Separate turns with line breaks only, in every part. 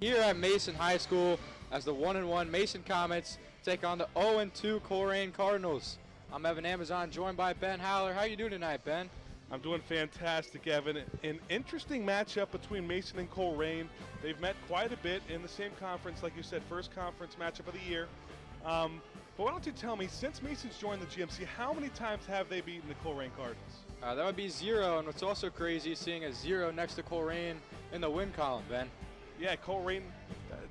here at Mason High School as the 1-1 Mason Comets take on the 0-2 Colerain Cardinals. I'm Evan Amazon, joined by Ben Howler. How you doing tonight, Ben?
I'm doing fantastic, Evan. An interesting matchup between Mason and Colerain. They've met quite a bit in the same conference, like you said, first conference matchup of the year. But why don't you tell me, since Mason's joined the GMC, how many times have they beaten the Colerain Cardinals?
That would be 0, and what's also crazy is seeing a 0 next to Colerain in the win column, Ben.
Yeah, Colerain,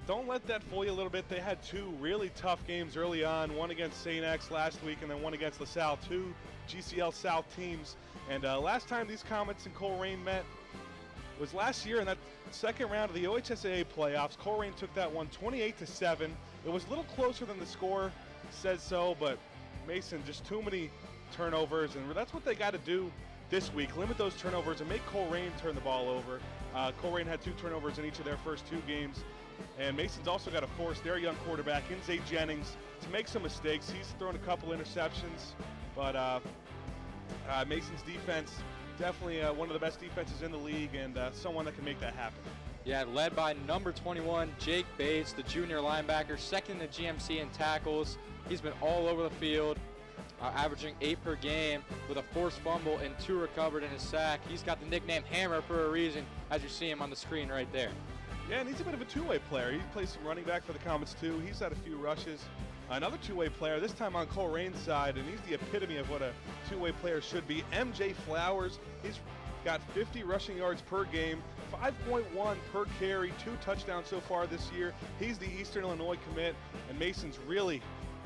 don't let that fool you a little bit. They had two really tough games early on, one against St. X last week and then one against LaSalle, two GCL South teams. And last time these Comets and Colerain met was last year in that second round of the OHSAA playoffs. Colerain took that one 28-7. It was a little closer than the score says so, but Mason, just too many turnovers, and that's what they got to do this week. Limit those turnovers and make Colerain turn the ball over. Colerain had 2 turnovers in each of their first 2 games, and Mason's also got to force their young quarterback, Zay Jennings, to make some mistakes. He's thrown a couple interceptions, but Mason's defense, definitely one of the best defenses in the league, and someone that can make that happen.
Yeah, led by number 21, Jake Bates, the junior linebacker, second in the GMC in tackles. He's been all over the field, averaging 8 per game with a forced fumble and 2 recovered in his sack. He's got the nickname Hammer for a reason, as you see him on the screen right there.
Yeah, and he's a bit of a two-way player. He plays some running back for the Comets too. He's had a few rushes. Another two-way player, this time on Colerain's side, and he's the epitome of what a two-way player should be. MJ Flowers, he's got 50 rushing yards per game, 5.1 per carry, 2 touchdowns so far this year. He's the Eastern Illinois commit, and Mason's really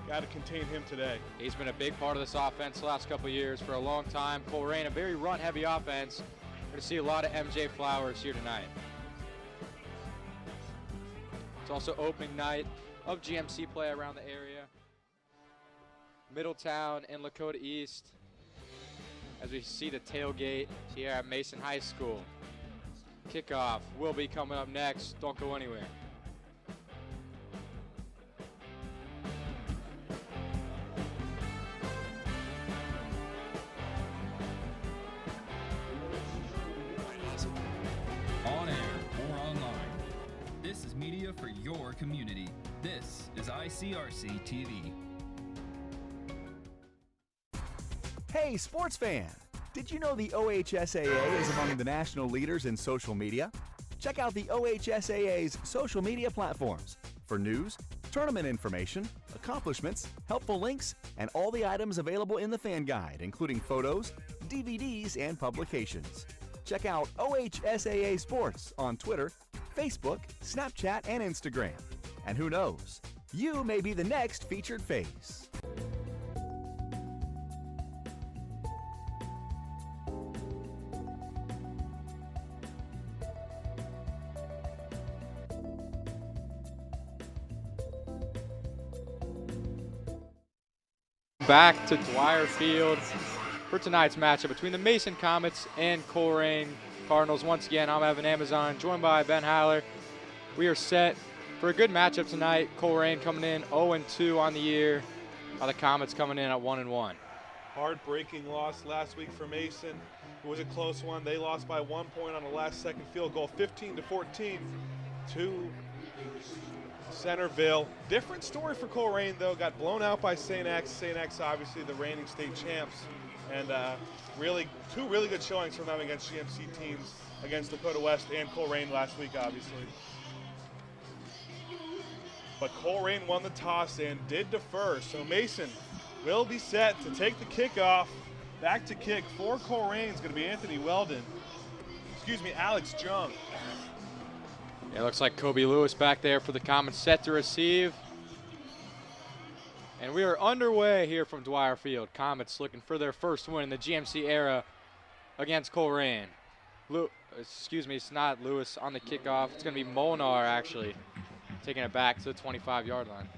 got to contain him today.
He's been a big part of this offense the last couple of years for a long time. Colerain, a very run-heavy offense. We're going to see a lot of MJ Flowers here tonight. It's also opening night of GMC play around the area. Middletown and Lakota East, as we see the tailgate here at Mason High School. Kickoff will be coming up next. Don't go anywhere.
On air or online, this is media for your community. This is ICRC TV.
Hey, sports fan! Did you know the OHSAA is among the national leaders in social media? Check out the OHSAA's social media platforms for news, tournament information, accomplishments, helpful links, and all the items available in the fan guide, including photos, DVDs, and publications. Check out OHSAA Sports on Twitter, Facebook, Snapchat, and Instagram. And who knows, you may be the next featured face.
Back to Dwire Field for tonight's matchup between the Mason Comets and Colerain Cardinals. Once again, I'm Evan Amazon, joined by Ben Howler. We are set for a good matchup tonight. Colerain coming in 0-2 on the year, while the Comets coming in at 1-1.
Heartbreaking loss last week for Mason. It was a close one. They lost by 1 point on the last-second field goal, 15-14 to Centerville. Different story for Colerain, though. Got blown out by St. X. St. X, obviously, the reigning state champs. And two really good showings from them against GMC teams, against Dakota West and Colerain last week, obviously. But Colerain won the toss and did defer, so Mason will be set to take the kickoff. Back to kick for Colerain is going to be Alex Jung.
It looks like Kobe Lewis back there for the Comets, set to receive. And we are underway here from Dwire Field. Comets looking for their first win in the GMC era against Colerain. It's not Lewis on the kickoff. It's going to be Molnar, actually, taking it back to the 25-yard line.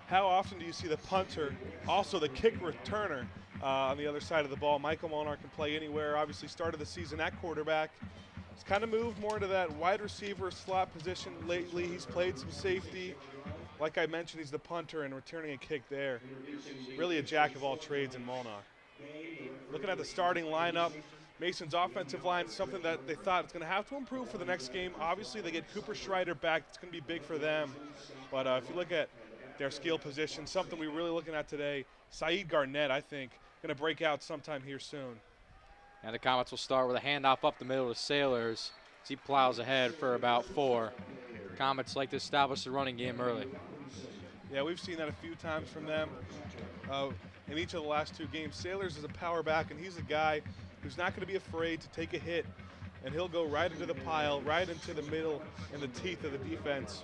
How often do you see the punter, also the kick returner, on the other side of the ball? Michael Molnar can play anywhere. Obviously started the season at quarterback. He's kind of moved more into that wide receiver slot position lately. He's played some safety. Like I mentioned, he's the punter and returning a kick there. Really a jack of all trades in Molnar. Looking at the starting lineup, Mason's offensive line is something that they thought it's going to have to improve for the next game. Obviously, they get Cooper Schreider back. It's going to be big for them. But if you look at their skill position, something we're really looking at today, Saeed Garnett, I think, going to break out sometime here soon.
And the Comets will start with a handoff up the middle to Sailors as he plows ahead for about 4. Comets like to establish the running game early.
Yeah, we've seen that a few times from them in each of the last 2 games. Sailors is a power back, and he's a guy who's not going to be afraid to take a hit, and he'll go right into the pile, right into the middle and the teeth of the defense.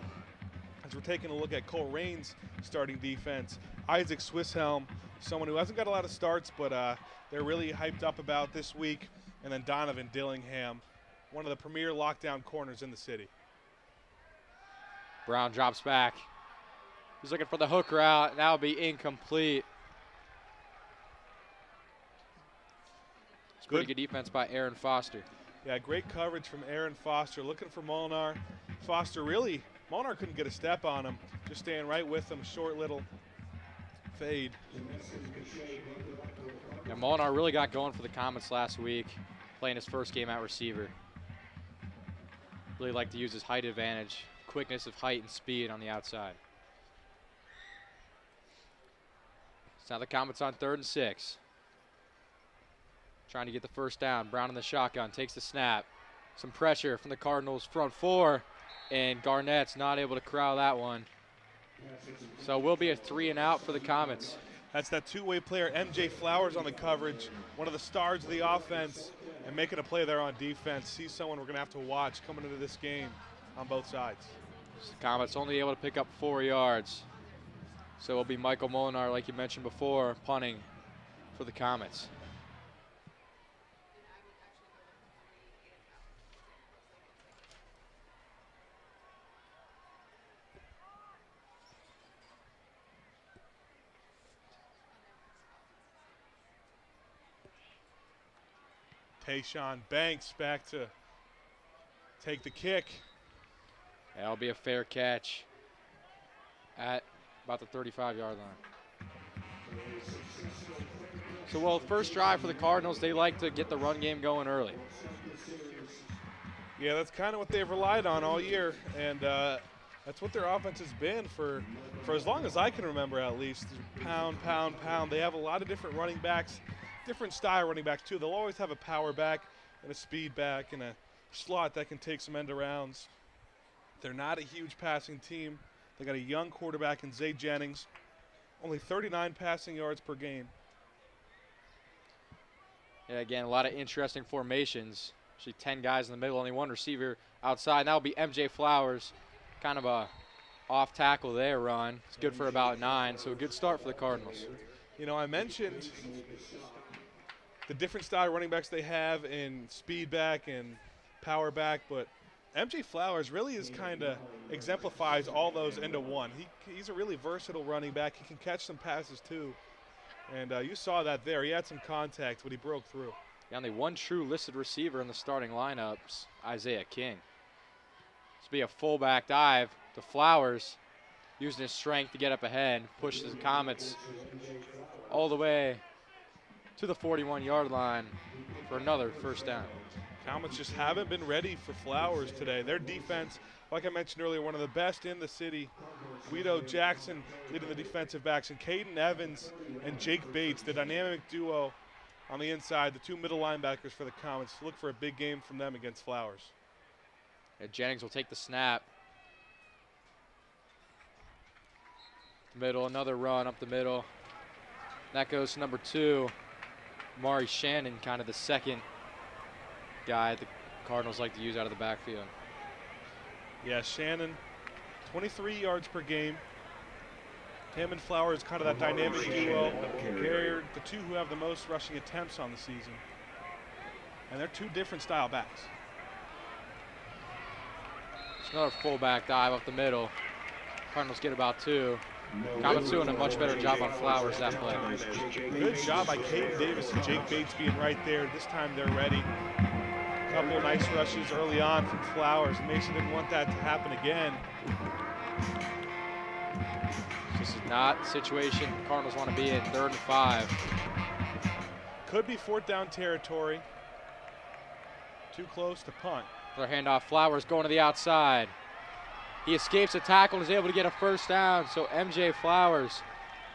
As we're taking a look at Colerain's starting defense, Isaac Swisshelm, someone who hasn't got a lot of starts, but they're really hyped up about this week, and then Donovan Dillingham, one of the premier lockdown corners in the city.
Brown drops back. He's looking for the hook route, and that'll be incomplete. It's pretty good defense by Aaron Foster.
Yeah, great coverage from Aaron Foster, looking for Molnar. Foster Molnar couldn't get a step on him, just staying right with him, short little fade.
Yeah, Molnar really got going for the Comets last week, playing his first game at receiver. Really liked to use his height advantage, quickness of height and speed on the outside. So now the Comets on 3rd and 6. Trying to get the first down. Brown in the shotgun, takes the snap. Some pressure from the Cardinals front 4, and Garnett's not able to corral that one. So it will be a 3 and out for the Comets.
That's that two-way player, MJ Flowers, on the coverage, one of the stars of the offense, and making a play there on defense. He's someone we're going to have to watch coming into this game on both sides.
The Comets only able to pick up 4 yards. So it'll be Michael Molnar, like you mentioned before, punting for the Comets.
Tayshawn Banks back to take the kick.
That'll be a fair catch at about the 35-yard line. So, well, first drive for the Cardinals, they like to get the run game going early.
Yeah, that's kind of what they've relied on all year, and that's what their offense has been for as long as I can remember, at least. Pound, pound, pound. They have a lot of different running backs, different style running backs too. They'll always have a power back and a speed back and a slot that can take some end arounds. They're not a huge passing team. They got a young quarterback in Zay Jennings, only 39 passing yards per game.
Yeah, again, a lot of interesting formations. Actually 10 guys in the middle, only 1 receiver outside. And that'll be MJ Flowers, kind of a off tackle there run. It's good for about 9, so a good start for the Cardinals.
You know, I mentioned the different style running backs they have in speed back and power back, but MJ Flowers really is kind of exemplifies all those into one. He's a really versatile running back. He can catch some passes too. And you saw that there. He had some contact, but he broke through.
The only 1 true listed receiver in the starting lineups, Isaiah King. This will be a fullback dive to Flowers, using his strength to get up ahead, pushes the Comets all the way to the 41-yard line for another first down.
Comets just haven't been ready for Flowers today. Their defense, like I mentioned earlier, one of the best in the city. Guido Jackson leading the defensive backs, and Caden Evans and Jake Bates, the dynamic duo on the inside, the 2 middle linebackers for the Comets. Look for a big game from them against Flowers.
Yeah, Jennings will take the snap. Middle, another run up the middle. That goes to number 2, Mari Shannon, kind of the second guy the Cardinals like to use out of the backfield.
Yeah, Shannon, 23 yards per game. Him and Flowers, kind of that dynamic duo. They're the 2 who have the most rushing attempts on the season. And they're 2 different style backs.
It's another fullback dive up the middle. Cardinals get about 2. Comets doing a much better job on Flowers that play.
Good job by Caden Davis and Jake Bates being right there. This time they're ready. Couple nice rushes early on from Flowers. Mason didn't want that to happen again.
This is not a situation the Cardinals want to be in. 3rd and 5.
Could be 4th down territory. too close to punt.
Another handoff, Flowers going to the outside. He escapes a tackle and is able to get a first down. So MJ Flowers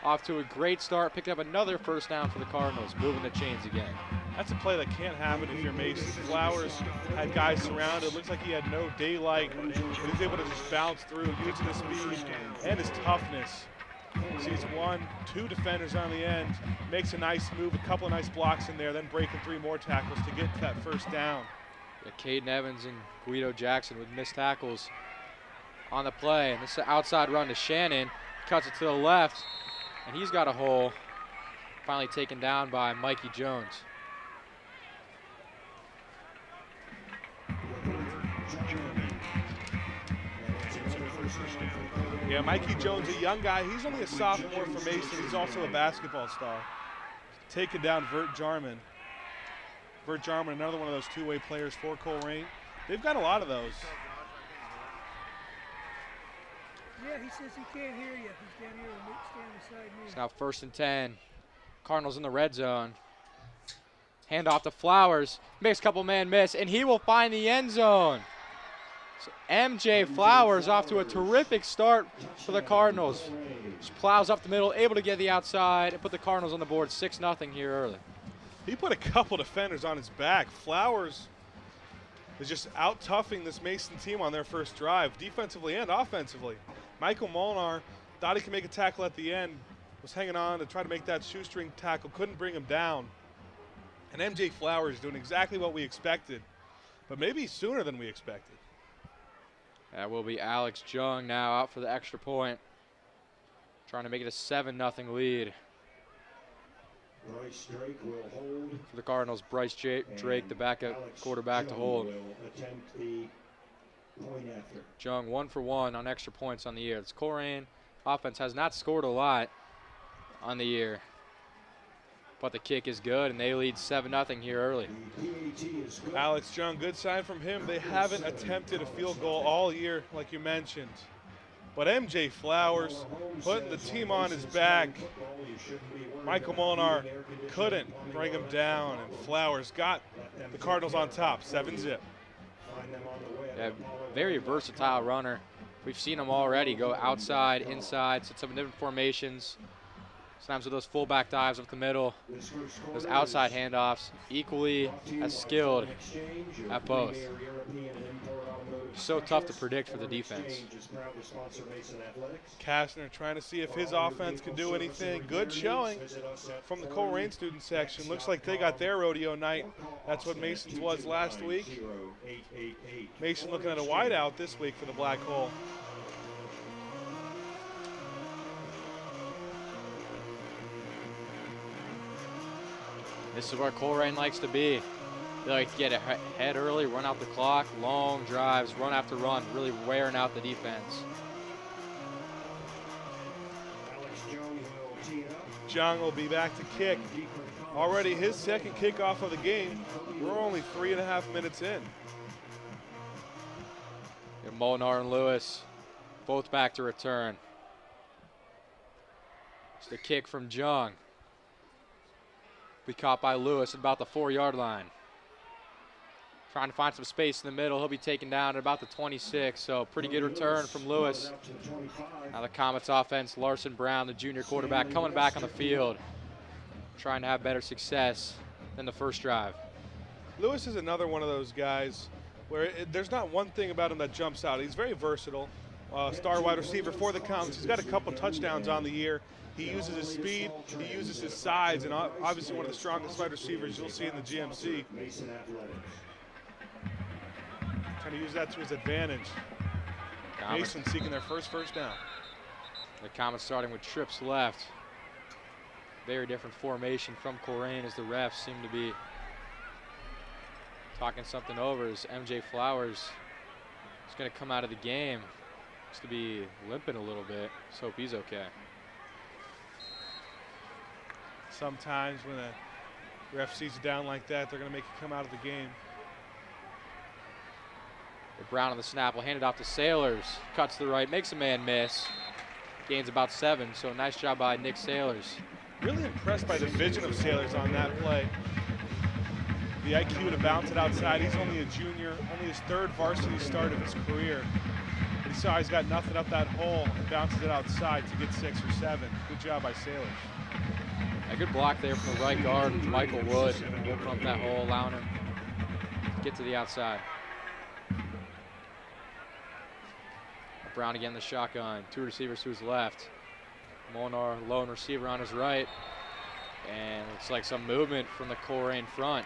off to a great start, picked up another first down for the Cardinals, moving the chains again.
That's a play that can't happen if you're Mason. Flowers had guys surrounded. Looks like he had no daylight, but he's able to just bounce through, using his speed and his toughness. Sees 1, 2 defenders on the end, makes a nice move, a couple of nice blocks in there, then breaking 3 more tackles to get to that first down.
Yeah, Caden Evans and Guido Jackson with missed tackles on the play. And this is an outside run to Shannon, cuts it to the left, and he's got a hole. Finally taken down by Mikey Jones.
Yeah, Mikey Jones, a young guy. He's only a sophomore for Mason. He's also a basketball star. Taking down Vert Jarman. Vert Jarman, another one of those two-way players for Colerain. They've got a lot of those.
Yeah, he says he can't hear you. He's down here, stand beside me.
It's now 1st and 10. Cardinals in the red zone. Hand off to Flowers. Makes a couple man miss, and he will find the end zone. So MJ Flowers off to a terrific start for the Cardinals. Just plows up the middle, able to get the outside and put the Cardinals on the board 6-0 here early.
He put a couple defenders on his back. Flowers is just out-toughing this Mason team on their first drive, defensively and offensively. Michael Molnar thought he could make a tackle at the end, was hanging on to try to make that shoestring tackle, couldn't bring him down. And MJ Flowers doing exactly what we expected, but maybe sooner than we expected.
That will be Alex Jung now out for the extra point. Trying to make it a 7-0 lead.
Bryce Drake will hold.
For the Cardinals, Bryce Drake, the backup quarterback, to hold.
Will attempt the point after.
Jung 1 for 1 on extra points on the year. This Colerain offense has not scored a lot on the year, but the kick is good, and they lead 7-0 here early.
Alex Jung, good sign from him. They haven't attempted a field goal all year, like you mentioned. But MJ Flowers putting the team on his back. Michael Molnar couldn't bring him down, and Flowers got the Cardinals on top, 7-zip.
Yeah, very versatile runner. We've seen him already go outside, inside, set some different formations. Sometimes with those fullback dives up the middle, those outside handoffs, equally as skilled at both. So tough to predict for the defense.
Kastner trying to see if his offense can do anything. Good showing from the Colerain student section. Looks like they got their rodeo night. That's what Mason's was last week. Mason looking at a wideout this week for the Black Hole.
This is where Colerain likes to be. They like to get ahead early, run out the clock, long drives, run after run, really wearing out the defense.
Jung will be back to kick. Already his second kickoff of the game. We're only 3.5 minutes in.
And Molnar and Lewis both back to return. It's the kick from Jung. Be caught by Lewis at about the 4-yard line. Trying to find some space in the middle. He'll be taken down at about the 26, so pretty good return from Lewis. Now the Comets offense, Larson Brown, the junior quarterback, coming back on the field, trying to have better success than the first drive.
Lewis is another one of those guys where there's not one thing about him that jumps out. He's very versatile. Star wide receiver for the Comets. He's got a couple touchdowns on the year. He uses his speed, he uses his size, and obviously one of the strongest wide receivers you'll see in the GMC. Trying to use that to his advantage. Mason seeking their first down.
The Comets starting with trips left. Very different formation from Colerain as the refs seem to be talking something over as MJ Flowers is going to come out of the game. Looks to be limping a little bit. Let's hope he's okay.
Sometimes when a ref sees you down like that, they're going to make you come out of the game.
Brown on the snap will hand it off to Sailors. Cuts to the right, makes a man miss. Gains about 7, so nice job by Nick Sailors.
Really impressed by the vision of Sailors on that play. the IQ to bounce it outside. He's only a junior, only his 3rd varsity start of his career. But he saw he's got nothing up that hole and bounces it outside to get 6 or 7. Good job by Sailors.
A good block there from the right guard, Michael Wood. Will come up that hole, allowing him to get to the outside. Brown again the shotgun. 2 receivers to his left. Molnar, lone receiver on his right. And looks like some movement from the Colerain front.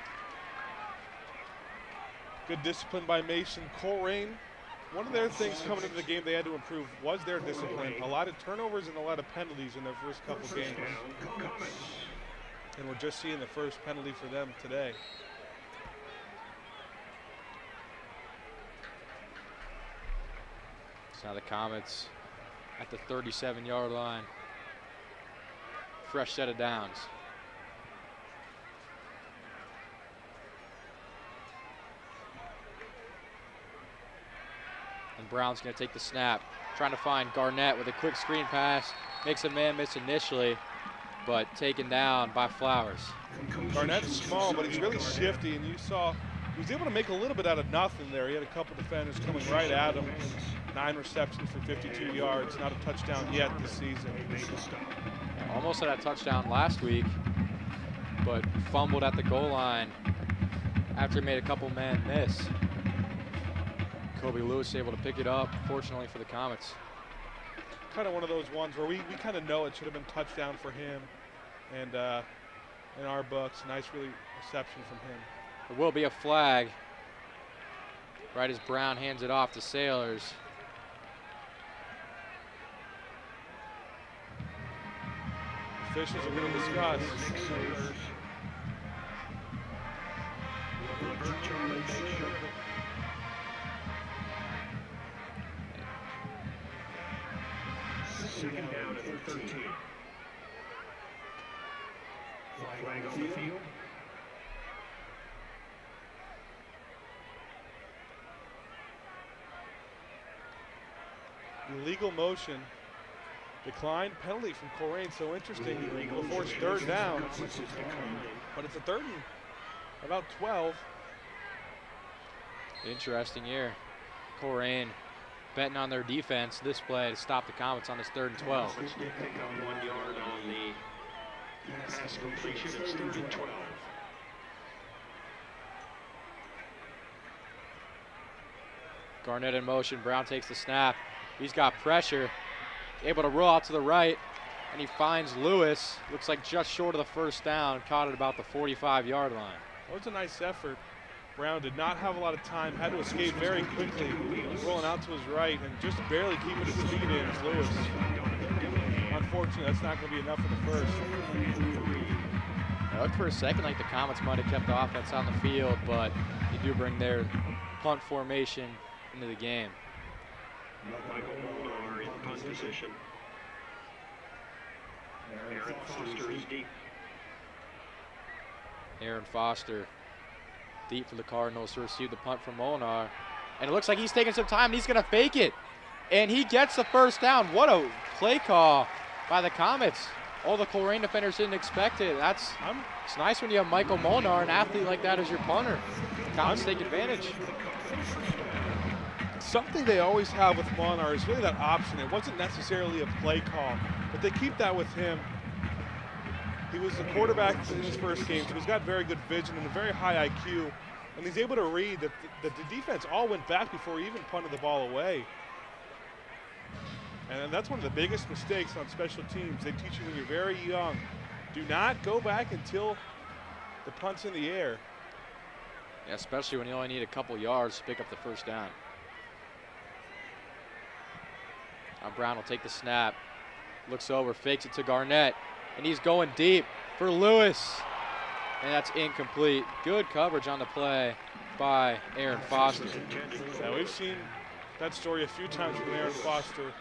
Good discipline by Mason. Colerain, one of their things coming into the game they had to improve was their discipline. A lot of turnovers and a lot of penalties in their first couple games. And we're just seeing the first penalty for them today.
So now the Comets at the 37-yard line. Fresh set of downs. And Brown's going to take the snap, trying to find Garnett with a quick screen pass. Makes a man miss initially, but taken down by Flowers.
Garnett's small, but he's really shifty, and you saw he was able to make a little bit out of nothing there. He had a couple defenders coming right at him. 9 receptions for 52 yards, not a touchdown yet this season.
Almost had a touchdown last week, but fumbled at the goal line after he made a couple man miss. Kobe Lewis able to pick it up, fortunately for the Comets.
Kind of one of those ones where we kind of know it should have been touchdown for him, and in our books, nice really reception from him.
There will be a flag right as Brown hands it off to Sailors.
Officials are going to discuss.
Second down at 13. Flag on the field.
Illegal motion. Declined penalty from Colerain. So interesting. We'll force 3rd down. But it's a 3rd and about 12.
Interesting year. Colerain betting on their defense this play to stop the Comets on this 3rd and 12.
Pick up 1 yard on the pass completion. It's 3rd and 12.
Garnett in motion. Brown takes the snap. He's got pressure. Able to roll out to the right, and he finds Lewis. Looks like just short of the 1st down. Caught at about the 45-yard line.
That was a nice effort. Brown did not have a lot of time. Had to escape very quickly. Rolling out to his right and just barely keeping his feet in as Lewis. Unfortunately, that's not going to be enough for the 1st.
It looked for a second like the Comets might have kept the offense on the field, but they do bring their punt formation into the game.
Michael Molnar in punt position. Aaron Foster is deep.
Aaron Foster deep for the Cardinals to receive the punt from Molnar. And it looks like he's taking some time and he's going to fake it. And he gets the 1st down. What a play call by the Comets. All the Colerain defenders didn't expect it. It's nice when you have Michael Molnar, an athlete like that, as your punter. The Comets take advantage.
Something they always have with Molnar is really that option. It wasn't necessarily a play call, but they keep that with him. He was the quarterback in his first game, so he's got very good vision and a very high IQ. And he's able to read that the defense all went back before he even punted the ball away. And that's one of the biggest mistakes on special teams. They teach you when you're very young. Do not go back until the punt's in the air.
Yeah, especially when you only need a couple yards to pick up the 1st down. Now Brown will take the snap. Looks over, fakes it to Garnett. And he's going deep for Lewis. And that's incomplete. Good coverage on the play by Aaron Foster.
Yeah, we've seen that story a few times with Aaron Foster.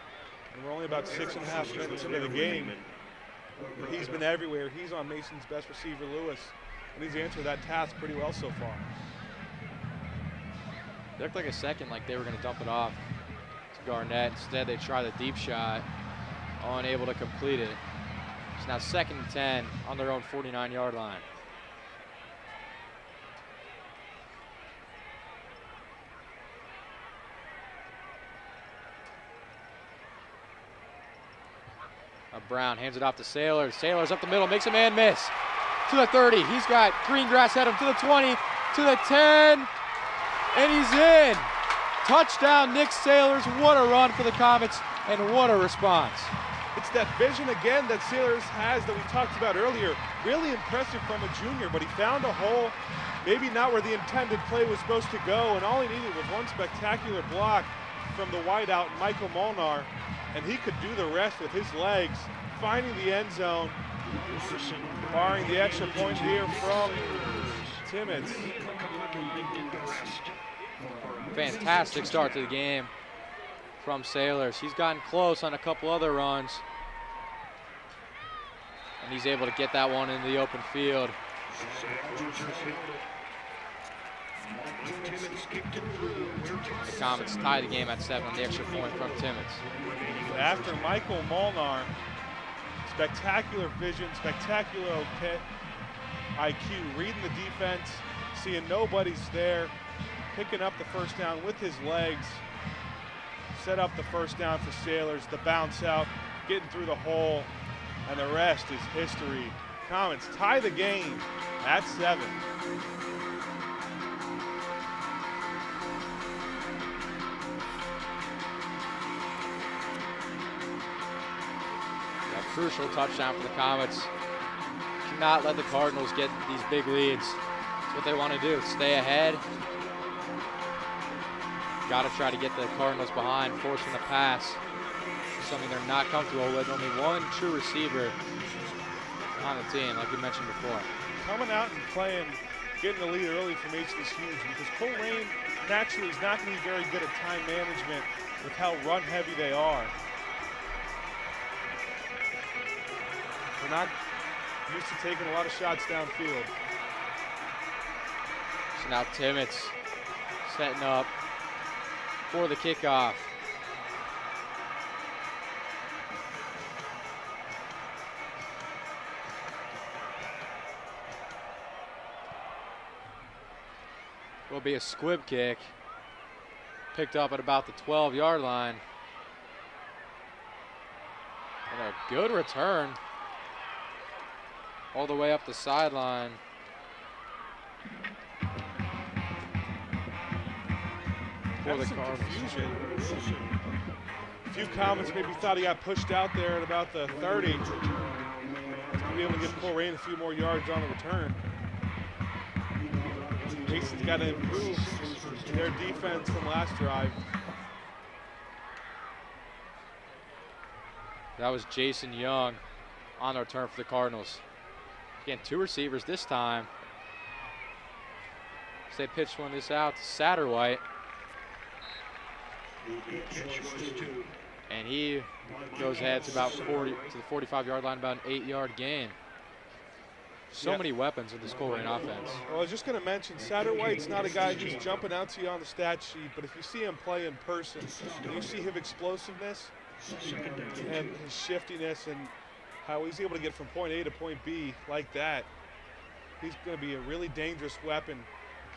And we're only about 6.5 minutes into the game. He's been everywhere. He's on Mason's best receiver, Lewis. And he's answered that task pretty well so far.
It looked like a second like they were going to dump it off to Garnett. Instead, they try the deep shot. Unable to complete it. It's now 2nd and 10 on their own 49-yard line. Brown hands it off to Sailors. Sailors up the middle, makes a man miss. To the 30, he's got green grass at him, to the 20, to the 10, and he's in. Touchdown, Nick Sailors. What a run for the Comets, and what a response.
It's that vision again that Sailors has that we talked about earlier. Really impressive from a junior, but he found a hole, maybe not where the intended play was supposed to go, and all he needed was one spectacular block from the wideout, Michael Molnar, and he could do the rest with his legs, finding the end zone, barring the extra point here from Timmons.
Fantastic start to the game from Sailors. He's gotten close on a couple other runs, and he's able to get that one into the open field. The Comets tie the game at 7 on the extra point from Timmons.
After Michael Molnar, spectacular vision, spectacular IQ, reading the defense, seeing nobody's there, picking up the first down with his legs, set up the first down for Sailors, the bounce out, getting through the hole, and the rest is history. Comets tie the game at 7.
A crucial touchdown for the Comets. Cannot let the Cardinals get these big leads. That's what they want to do, stay ahead. Got to try to get the Cardinals behind, forcing the pass. Something they're not comfortable with. Only one true receiver on the team, like we mentioned before.
Coming out and playing, getting the lead early from H is huge because Colerain naturally is not going to be very good at time management with how run heavy they are. They're not used to taking a lot of shots downfield.
So now Timmons setting up for the kickoff. Will be a squib kick, picked up at about the 12-yard line. And a good return all the way up the sideline. For the Cardinals.
Confusion. A few Comets maybe thought he got pushed out there at about the 30. He's going to be able to give Colerain a few more yards on the return. Mason's got to improve their defense from last drive.
That was Jason Young on the return for the Cardinals. Again, 2 receivers this time. So they pitched one this out to Satterwhite. And he goes ahead to about 40 to the 45-yard line, about an 8-yard gain. So many weapons in this Colerain offense.
Well, I was just going to mention, Satterwhite's not a guy who's jumping out to you on the stat sheet, but if you see him play in person, and you see his explosiveness and his shiftiness and how he's able to get from point A to point B like that, he's going to be a really dangerous weapon,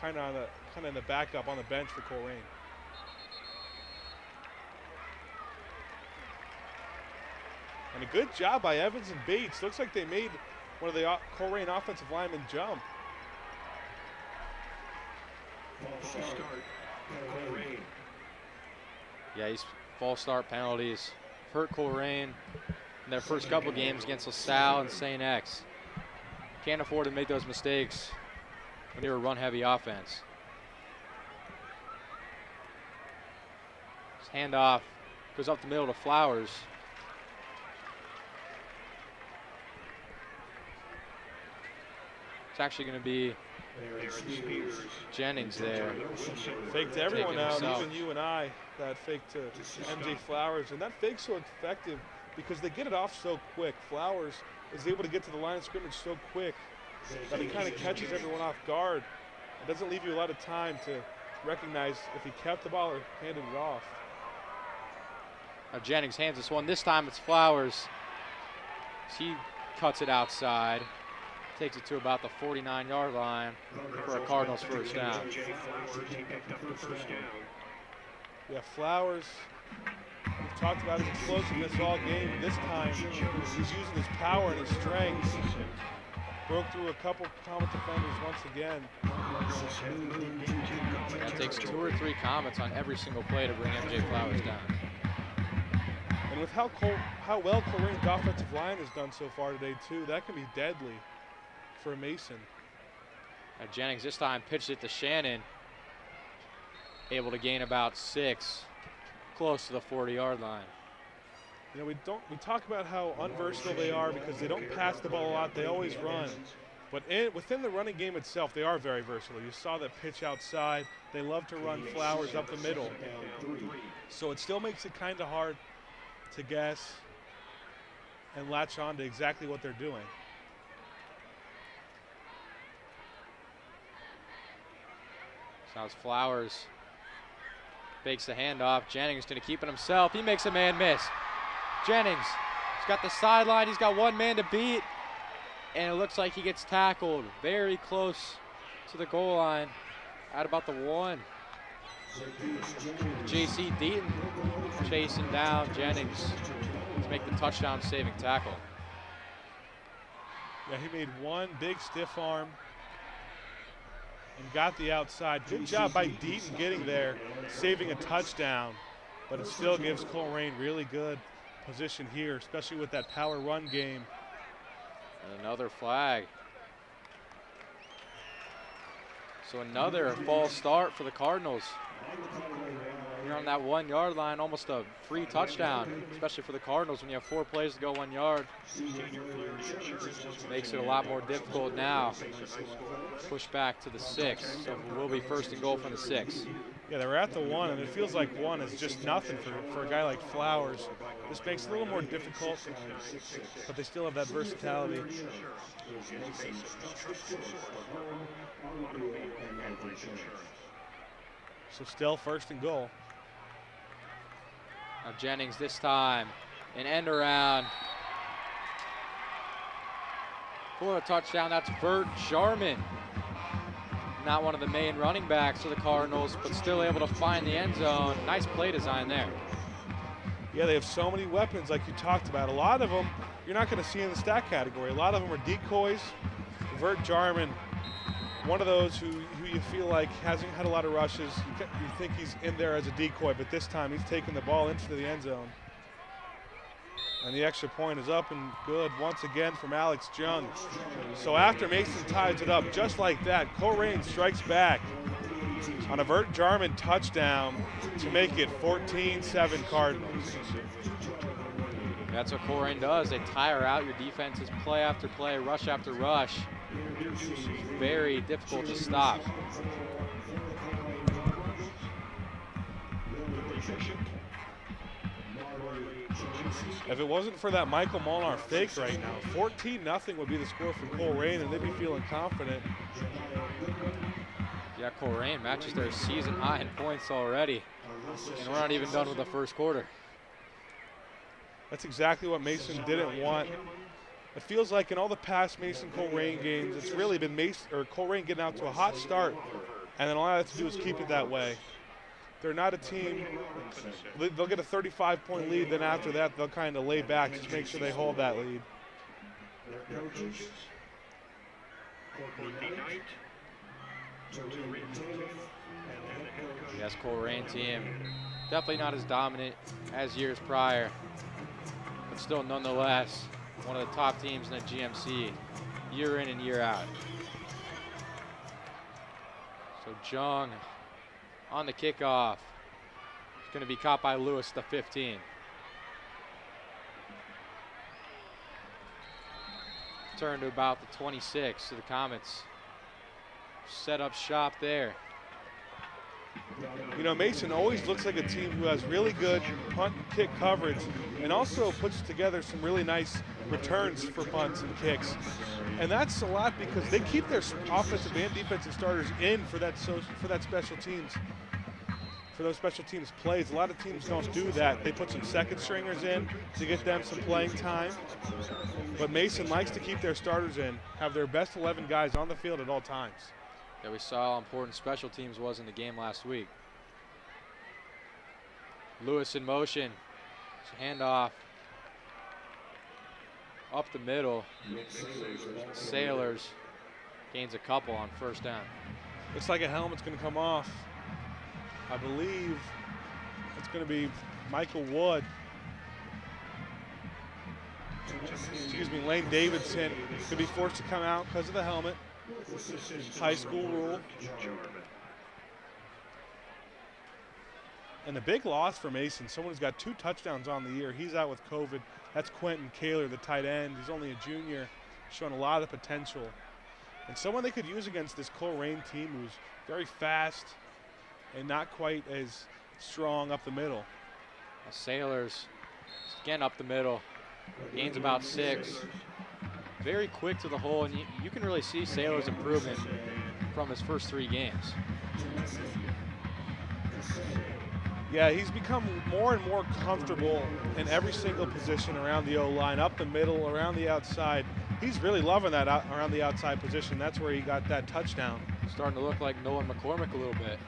kind of in the backup on the bench for Colerain. And a good job by Evans and Bates. Looks like they made one of the Colerain offensive linemen jump.
Yeah, these false start penalties hurt Colerain in their first couple games against LaSalle and St. X. Can't afford to make those mistakes when you're a run-heavy offense. This handoff goes up the middle to Flowers. It's actually going to be Jennings there.
Fake to everyone out,
himself.
even you and I, that fake to MJ Flowers. And that fake's so effective because they get it off so quick. Flowers is able to get to the line of scrimmage so quick that he kind of catches everyone off guard. It doesn't leave you a lot of time to recognize if he kept the ball or handed it off.
Now Jennings hands this one. This time it's Flowers. He cuts it outside. Takes it to about the 49-yard line for a Cardinals first down.
Yeah, Flowers We've talked about his explosiveness all game. This time, he's using his power and his strength. Broke through a couple Comet defenders once again.
That takes 2 or 3 Comets on every single play to bring MJ Flowers down.
And with how well Colerain's offensive line has done so far today, too, that can be deadly for Mason.
Jennings this time pitched it to Shannon. Able to gain about 6, close to the 40-yard line.
You know, we talk about how unversatile they are because they don't pass the ball a lot, they always run. But within the running game itself, they are very versatile. You saw that pitch outside. They love to run Flowers up the middle. So it still makes it kind of hard to guess and latch on to exactly what they're doing.
So as Flowers fakes the handoff, Jennings going to keep it himself. He makes a man miss. Jennings, he's got the sideline. He's got one man to beat. And it looks like he gets tackled very close to the goal line at about the 1. J.C. Deaton chasing down Jennings to make the touchdown saving tackle.
Yeah, he made one big stiff arm and got the outside. Good job by Deaton getting there, saving a touchdown. But it still gives Colerain really good position here, especially with that power run game.
And another flag. So another false start for the Cardinals. You're on that 1-yard line, almost a free touchdown, especially for the Cardinals when you have 4 plays to go 1 yard. Makes it a lot more difficult now. Push back to the 6, so it will be 1st and goal from the 6.
Yeah, they were at the 1, and it feels like 1 is just nothing for a guy like Flowers. This makes it a little more difficult, but they still have that versatility. So still 1st and goal.
Now Jennings this time, an end around. For a touchdown, that's Vert Jarman. Not one of the main running backs for the Cardinals, but still able to find the end zone. Nice play design there.
Yeah, they have so many weapons like you talked about. A lot of them you're not going to see in the stat category. A lot of them are decoys. Vert Jarman, one of those who you feel like hasn't had a lot of rushes. You think he's in there as a decoy, but this time he's taking the ball into the end zone. And the extra point is up and good once again from Alex Jung. So after Mason ties it up just like that, Colerain strikes back on a Vert Jarman touchdown to make it 14-7 Cardinals.
That's what Colerain does. They tire out your defenses play after play, rush after rush. Very difficult to stop.
If it wasn't for that Michael Molnar fake right now, 14-0 would be the score for Colerain, and they'd be feeling confident.
Yeah, Colerain matches their season high in points already, and we're not even done with the 1st quarter.
That's exactly what Mason didn't want. It feels like in all the past Mason-Colerain games, it's really been Colerain getting out to a hot start, and then all I have to do is keep it that way. They're not a team, they'll get a 35-point lead, then after that they'll kind of lay back, just make sure they hold that lead.
Yes, Colerain team, definitely not as dominant as years prior, but still nonetheless one of the top teams in the GMC year in and year out. So Jung on the kickoff. It's going to be caught by Lewis, the 15. Turn to about the 26 to the Comets. Set up shop there.
You know, Mason always looks like a team who has really good punt and kick coverage and also puts together some really nice returns for punts and kicks. And that's a lot because they keep their offensive and defensive starters in for that special teams. For those special teams plays. A lot of teams don't do that. They put some second stringers in to get them some playing time. But Mason likes to keep their starters in, have their best 11 guys on the field at all times.
Yeah, we saw how important special teams was in the game last week. Lewis in motion. Handoff up the middle. Sailors gains a couple on first down.
Looks like a helmet's going to come off. I believe it's going to be Michael Wood. Excuse me, Lane Davidson could be forced to come out because of the helmet. High school rule. And a big loss for Mason. Someone who's got 2 touchdowns on the year. He's out with COVID. That's Quentin Kaler, the tight end. He's only a junior, showing a lot of potential. And someone they could use against this Colerain team who's very fast and not quite as strong up the middle.
The Sailors again up the middle. Gains about 6. Very quick to the hole, and you can really see Sailors' improvement from his first 3 games.
Yeah, he's become more and more comfortable in every single position around the O-line, up the middle, around the outside. He's really loving that around the outside position. That's where he got that touchdown.
Starting to look like Nolan McCormick a little bit.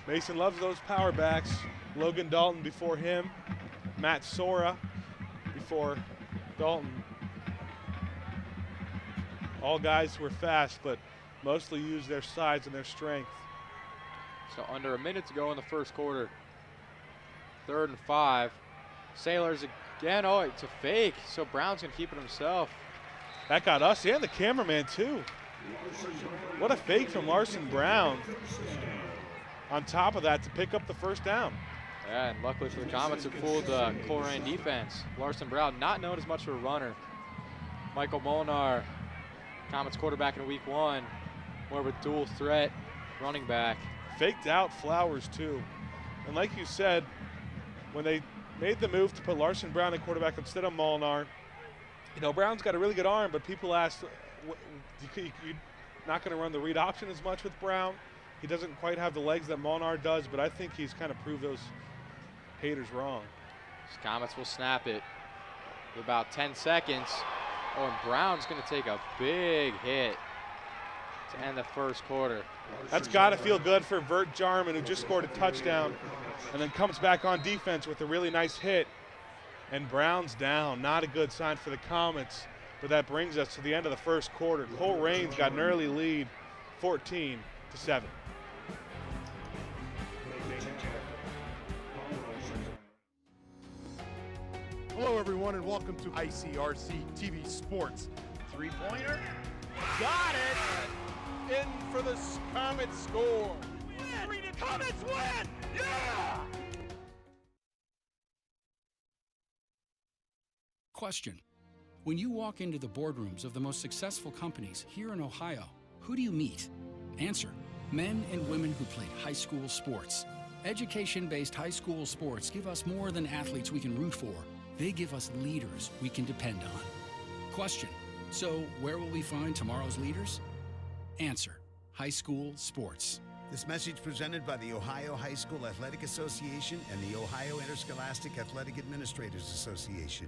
Mason loves those power backs. Logan Dalton before him. Matt Sora before Dalton. All guys who are fast, but mostly use their size and their strength.
So under a minute to go in the first quarter. 3rd and 5. Sailors again. Oh, it's a fake. So Brown's going to keep it himself.
That got us and the cameraman too. What a fake from Larson Brown. On top of that to pick up the first down.
Yeah, and luckily for the Comets, it fooled the Colerain defense. Larson Brown, not known as much of a runner. Michael Molnar, Comets quarterback in week 1, more of a dual threat running back.
Faked out Flowers too. And like you said, when they made the move to put Larson Brown at quarterback instead of Molnar, you know, Brown's got a really good arm, but people asked, you're not going to run the read option as much with Brown. He doesn't quite have the legs that Molnar does, but I think he's kind of proved those haters wrong.
These Comets will snap it with about 10 seconds. Oh, and Brown's going to take a big hit to end the first quarter.
That's got to feel good for Vert Jarman, who just scored a touchdown and then comes back on defense with a really nice hit. And Brown's down. Not a good sign for the Comets, but that brings us to the end of the first quarter. Colerain's got an early lead, 14-7.
Hello, everyone, and welcome to ICRC TV Sports. Three-pointer. Got it! In for the Comets score. Win! Comets win! Yeah!
Question. When you walk into the boardrooms of the most successful companies here in Ohio, who do you meet? Answer. Men and women who played high school sports. Education-based high school sports give us more than athletes we can root for. They give us leaders we can depend on. Question. So where will we find tomorrow's leaders? Answer. High school sports.
This message presented by the Ohio High School Athletic Association and the Ohio Interscholastic Athletic Administrators Association.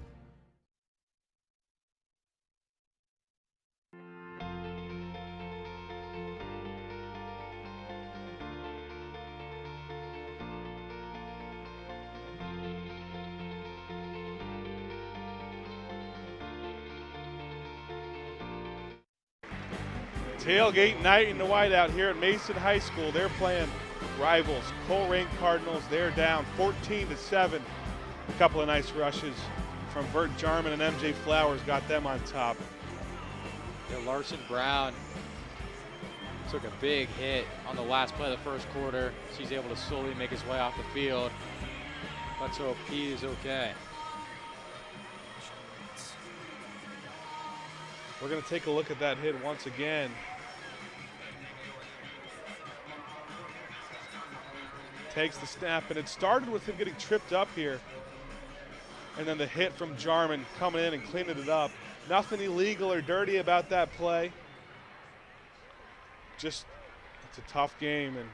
Tailgate night in the whiteout here at Mason High School. They're playing rivals, Colerain Cardinals. They're down 14-7. A couple of nice rushes from Vert Jarman and MJ Flowers got them on top.
Yeah, Larson Brown took a big hit on the last play of the first quarter. So he's able to slowly make his way off the field. Let's hope he is okay.
We're going to take a look at that hit once again. Takes the snap, and it started with him getting tripped up here. And then the hit from Jarman coming in and cleaning it up. Nothing illegal or dirty about that play. Just, it's a tough game, and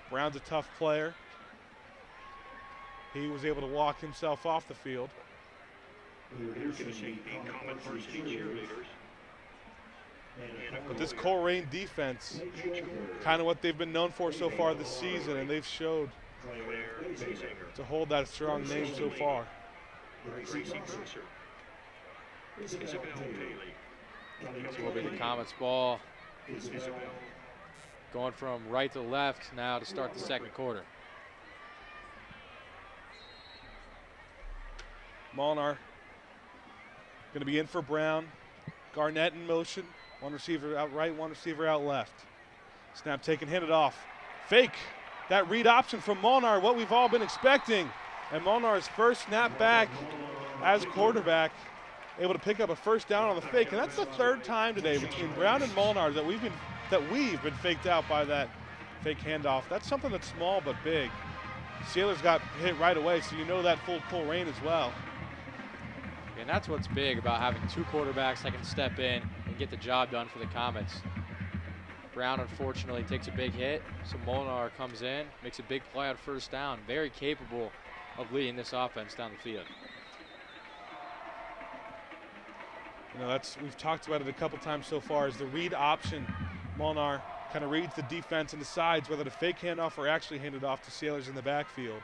Brown's a tough player. He was able to walk himself off the field. But this Colerain defense, kind of what they've been known for so far this season, and they've showed to hold that strong name so far.
Gracie Cruiser. Isabel Paley.
This will be the Comets ball.
Isabel.
Going from right to left now to start the second quarter.
Molnar going to be in for Brown. Garnett in motion. One receiver out right, one receiver out left. Snap taken, handed off. Fake. That read option from Molnar, what we've all been expecting. And Molnar's first snap back as quarterback, able to pick up a first down on the fake. And that's the third time today between Brown and Molnar that we've been faked out by that fake handoff. That's something that's small but big. Sailors got hit right away, so you know that full Colerain as well.
And that's what's big about having two quarterbacks that can step in and get the job done for the Comets. Brown unfortunately takes a big hit, so Molnar comes in, makes a big play on first down. Very capable of leading this offense down the field.
You know, we've talked about it a couple times so far, is the read option. Molnar kind of reads the defense and decides whether to fake handoff or actually hand it off to Sailors in the backfield.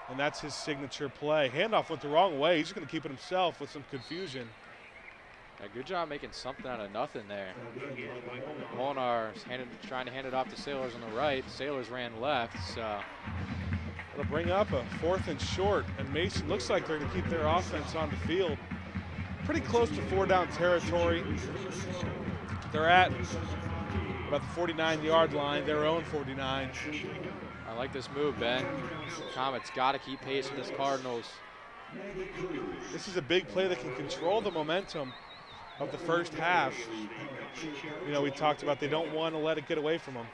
And that's his signature play. Handoff went the wrong way. He's just going to keep it himself with some confusion.
Yeah, good job making something out of nothing there. Molnar trying to hand it off to Sailors on the right. Sailors ran left, so.
It'll bring up a 4th and short, and Mason looks like they're going to keep their offense on the field. Pretty close to 4-down territory. They're at about the 49-yard line, their own 49.
I like this move, Ben. Comets got to keep pace with this Cardinals.
This is a big play that can control the momentum of the first half. You know, we talked about they don't want to let it get away from them.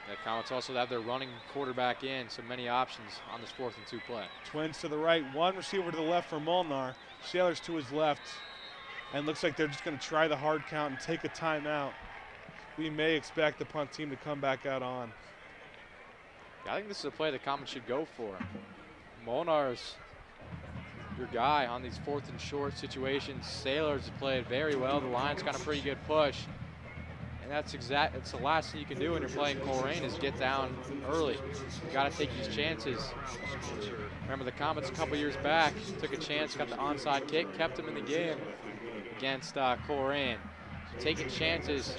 The Comets also have their running quarterback in, so many options on this 4th and 2 play.
Twins to the right, one receiver to the left for Molnar. Sailors to his left, and looks like they're just going to try the hard count and take a timeout. We may expect the punt team to come back out on.
I think this is a play the Comets should go for. Molnar's your guy on these 4th and short situations. Sailors have played very well. The line's got a pretty good push. And it's the last thing you can do when you're playing Colerain is get down early. You got to take these chances. Remember the Comets a couple years back took a chance, got the onside kick, kept them in the game against Colerain. So taking chances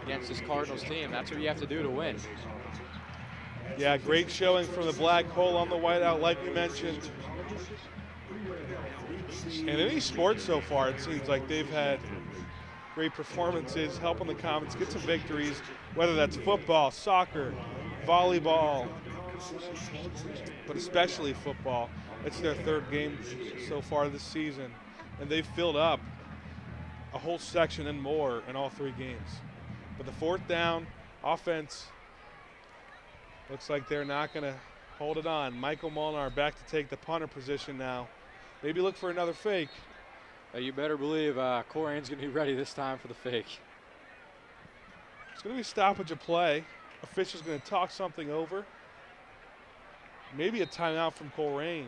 against this Cardinals team, that's what you have to do to win.
Yeah, great showing from the black hole on the whiteout, like we mentioned. In any sport so far, it seems like they've had great performances, helping the Comets get some victories, whether that's football, soccer, volleyball, but especially football. It's their 3rd game so far this season, and they've filled up a whole section and more in all 3 games. But the 4th down offense looks like they're not going to hold it on. Michael Molnar back to take the punter position now. Maybe look for another fake.
You better believe Colerain's going to be ready this time for the fake.
It's going to be a stoppage of play. Official's going to talk something over. Maybe a timeout from Colerain.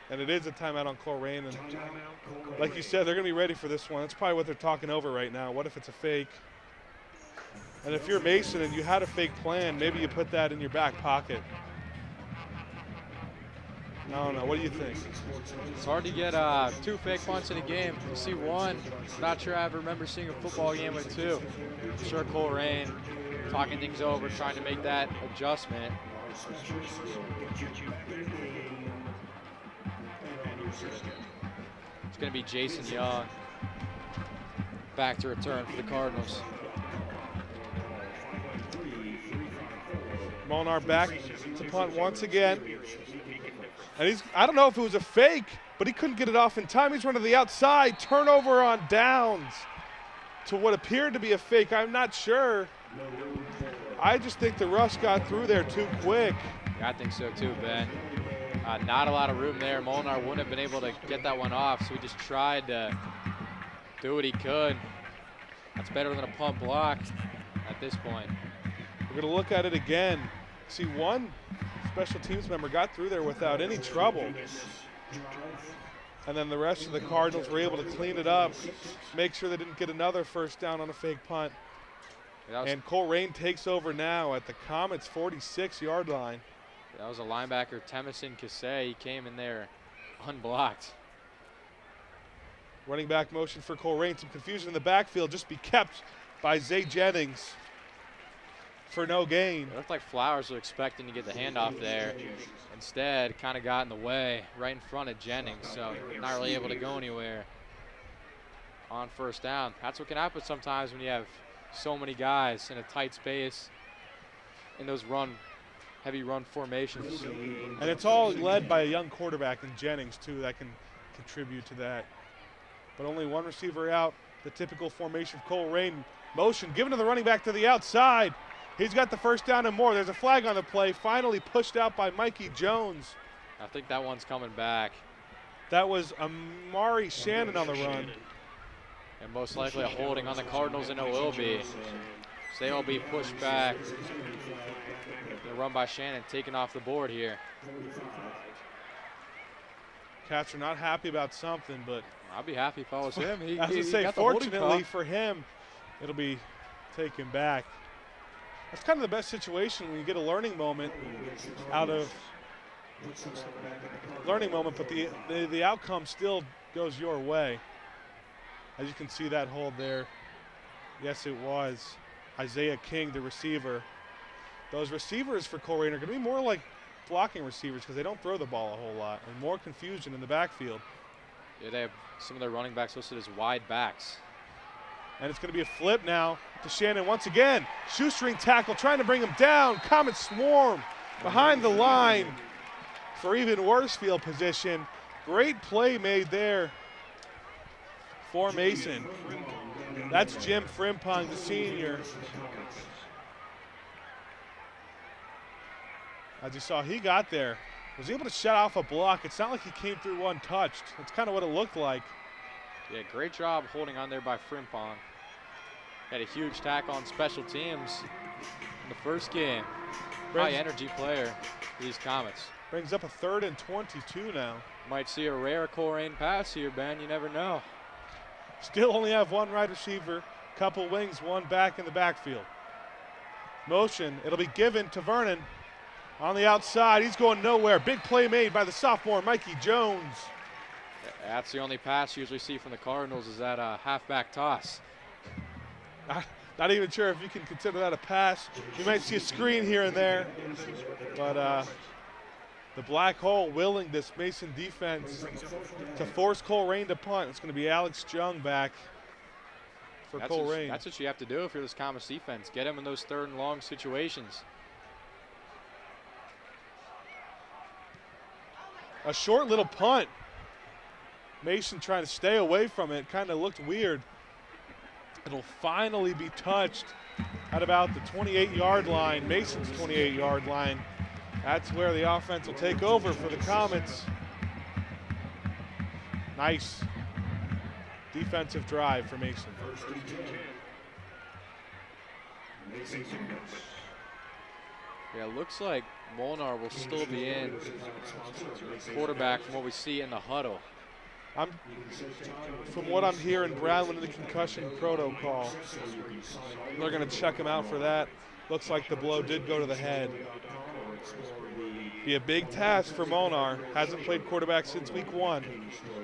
And it is a timeout on Colerain. And like you said, they're going to be ready for this one. That's probably what they're talking over right now. What if it's a fake? And if you're Mason and you had a fake plan, maybe you put that in your back pocket. I don't know. What do you think?
It's hard to get 2 fake punts in a game. You see one. Not sure I ever remember seeing a football game with 2. I'm sure Colerain talking things over, trying to make that adjustment. It's going to be Jason Young back to return for the Cardinals.
Molnar back to punt once again. And I don't know if it was a fake, but he couldn't get it off in time. He's running to the outside. Turnover on downs to what appeared to be a fake. I'm not sure. I just think the rush got through there too quick.
Yeah, I think so too, Ben. Not a lot of room there. Molnar wouldn't have been able to get that one off, so he just tried to do what he could. That's better than a punt block at this point.
We're going to look at it again. See, one special teams member got through there without any trouble. And then the rest of the Cardinals were able to clean it up, make sure they didn't get another first down on a fake punt. And Colerain takes over now at the Comets' 46-yard line.
That was a linebacker, Temison Kassé. He came in there unblocked.
Running back motion for Colerain. Some confusion in the backfield. Just be kept by Zay Jennings for no gain.
It looked like Flowers was expecting to get the handoff there. Instead, kind of got in the way right in front of Jennings, so not really able to go anywhere on first down. That's what can happen sometimes when you have so many guys in a tight space in those heavy run formations.
And it's all led by a young quarterback in Jennings, too, that can contribute to that. But only one receiver out. The typical formation of Colerain. Motion given to the running back to the outside. He's got the first down and more. There's a flag on the play. Finally pushed out by Mikey Jones.
I think that one's coming back.
That was Amari Shannon on the run.
And most likely a holding on the Cardinals, and it will be. So they will be pushed back. The run by Shannon taken off the board here.
Cats are not happy about something, but
I'd be happy if I was him.
I was going to say, fortunately for him, it'll be taken back. That's kind of the best situation when you get a learning moment out of learning moment, but the outcome still goes your way. As you can see that hold there. Yes, it was Isaiah King, the receiver. Those receivers for Colerain are going to be more like blocking receivers because they don't throw the ball a whole lot, and more confusion in the backfield.
Yeah, they have some of their running backs listed as wide backs.
And it's going to be a flip now to Shannon once again. Shoestring tackle trying to bring him down. Comet swarm behind the line for even worse field position. Great play made there for Mason. That's Jim Frimpong, the senior. As you saw, he got there. Was able to shut off a block. It's not like he came through untouched. That's kind of what it looked like.
Yeah, great job holding on there by Frimpong. Had a huge tackle on special teams in the first game. High energy player for these Comets.
Brings up a 3rd and 22 now.
Might see a rare Colerain pass here, Ben. You never know.
Still only have one wide receiver, couple wings, one back in the backfield. Motion, it'll be given to Vernon on the outside. He's going nowhere. Big play made by the sophomore, Mikey Jones.
That's the only pass you usually see from the Cardinals, is that halfback toss.
Not even sure if you can consider that a pass. You might see a screen here and there, but the black hole willing this Mason defense to force Colerain to punt. It's going to be Alex Jung back for Colerain.
That's what you have to do if you're this Comets defense. Get him in those 3rd and long situations.
A short little punt. Mason trying to stay away from it. Kind of looked weird. It'll finally be touched at about the 28-yard line, Mason's 28-yard line. That's where the offense will take over for the Comets. Nice defensive drive for Mason.
Yeah, it looks like Molnar will still be in quarterback from what we see in the huddle.
From what I'm hearing, Brown went in the concussion protocol. They're going to check him out for that. Looks like the blow did go to the head. Be a big task for Molnar. Hasn't played quarterback since week 1.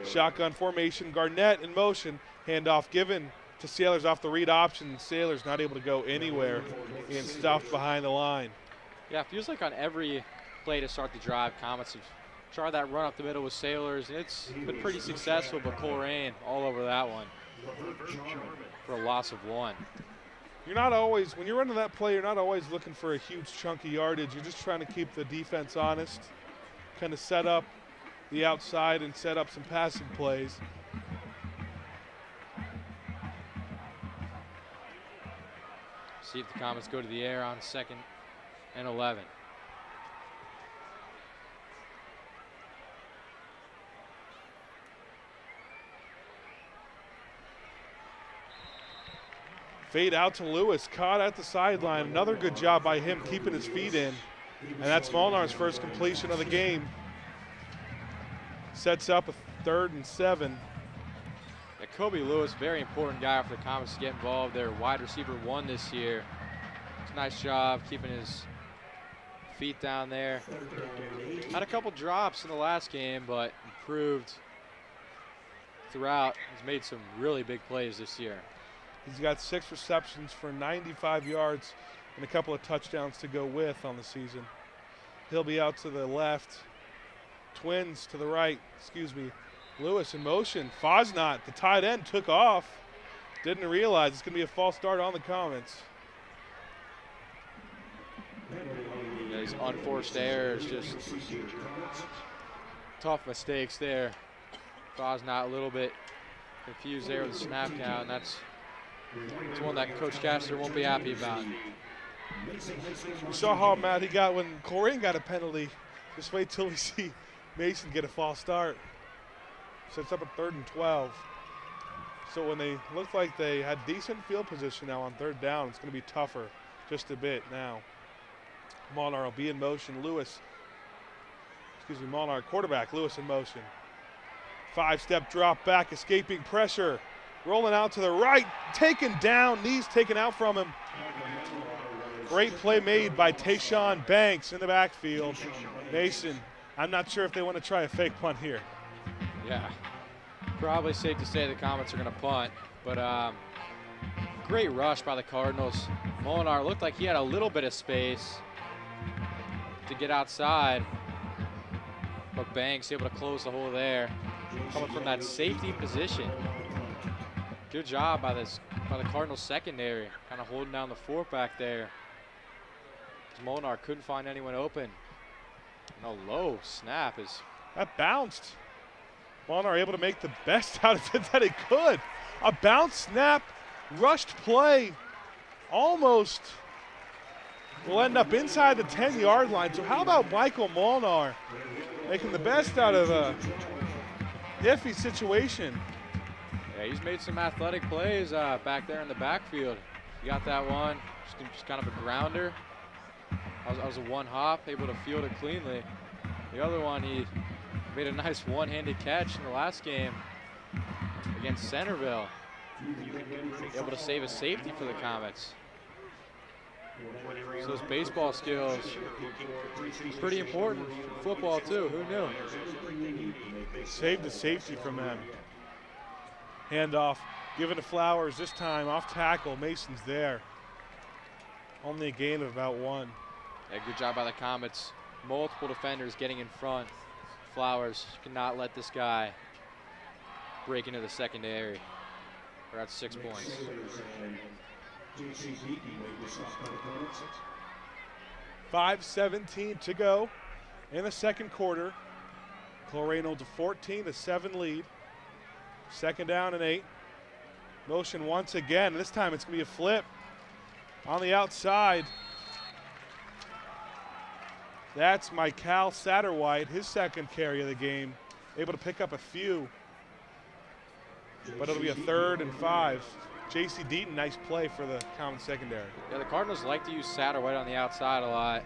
Shotgun formation, Garnett in motion. Handoff given to Sailors off the read option. Sailors not able to go anywhere and stuffed behind the line.
Yeah, it feels like on every play to start the drive, Comets have tried that run up the middle with Sailors, and it's been pretty successful, but Colerain all over that one for a loss of 1.
You're not always, when you're running that play, you're not always looking for a huge chunk of yardage. You're just trying to keep the defense honest, kind of set up the outside and set up some passing plays.
See if the Comets go to the air on 2nd and 11.
Fade out to Lewis, caught at the sideline. Another good job by him keeping his feet in. And that's Molnar's first completion of the game. Sets up a 3rd and 7.
The Kobe Lewis, very important guy for the Comets to get involved. They're wide receiver 1 this year. It's a nice job keeping his feet down there. Had a couple drops in the last game, but improved throughout. He's made some really big plays this year.
He's got 6 receptions for 95 yards and a couple of touchdowns to go with on the season. He'll be out to the left. Twins to the right, Lewis in motion. Fosnot, the tight end, took off. Didn't realize it's going to be a false start on the Comets.
Yeah, these unforced errors, just tough mistakes there. Fosnot a little bit confused there with the snap count. That's one that Coach Castor won't be happy about.
We saw how mad he got when Colerain got a penalty. Just wait till we see Mason get a false start. Sets up a 3rd and 12. So when they looked like they had decent field position now on 3rd down, it's going to be tougher just a bit now. Molnar will be in motion. Molnar, quarterback, Lewis in motion. 5-step drop back, escaping pressure. Rolling out to the right, taken down, knees taken out from him. Great play made by Tayshawn Banks in the backfield. Mason, I'm not sure if they want to try a fake punt here.
Yeah, probably safe to say the Comets are going to punt, but great rush by the Cardinals. Molinar looked like he had a little bit of space to get outside, but Banks able to close the hole there, coming from that safety position. Good job by the Cardinals secondary, kind of holding down the fort back there. Molinar couldn't find anyone open. And a low snap is.
That bounced. Molnar able to make the best out of it that he could. A bounce snap, rushed play, almost will end up inside the 10-yard line. So how about Michael Molnar making the best out of a iffy situation?
Yeah, he's made some athletic plays back there in the backfield. He got that one, just kind of a grounder. I was a one hop, able to field it cleanly. The other one, he made a nice one-handed catch in the last game against Centerville. Able to save a safety for the Comets. So those baseball skills, pretty important for football too, who knew?
Saved the safety from them. Handoff, given to Flowers, this time off tackle, Mason's there. Only a gain of about 1.
Yeah, good job by the Comets. Multiple defenders getting in front. Flowers cannot let this guy break into the secondary. We're at 6 points.
5:17 to go in the second quarter. Colerain holds a 14-7 lead. 2nd down and 8. Motion once again. This time it's going to be a flip on the outside. That's Michael Satterwhite, his 2nd carry of the game. Able to pick up a few. But it'll be a 3rd and 5. J.C. Deaton, nice play for the Common secondary.
Yeah, the Cardinals like to use Satterwhite on the outside a lot.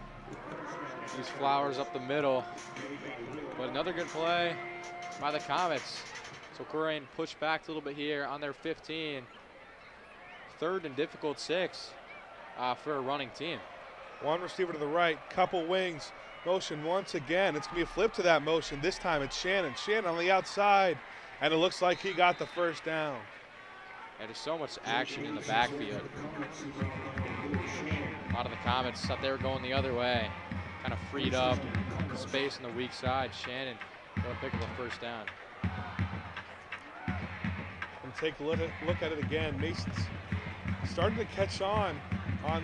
Use Flowers up the middle. But another good play by the Comets. So Colerain pushed back a little bit here on their 15. 3rd and difficult 6 for a running team.
One receiver to the right, couple wings. Motion once again. It's going to be a flip to that motion. This time it's Shannon. Shannon on the outside. And it looks like he got the 1st down.
Yeah, there's so much action in the backfield. A lot of the Comets thought they were going the other way. Kind of freed up space on the weak side. Shannon going to pick up a 1st down.
And take a look at it again. Mason's starting to catch on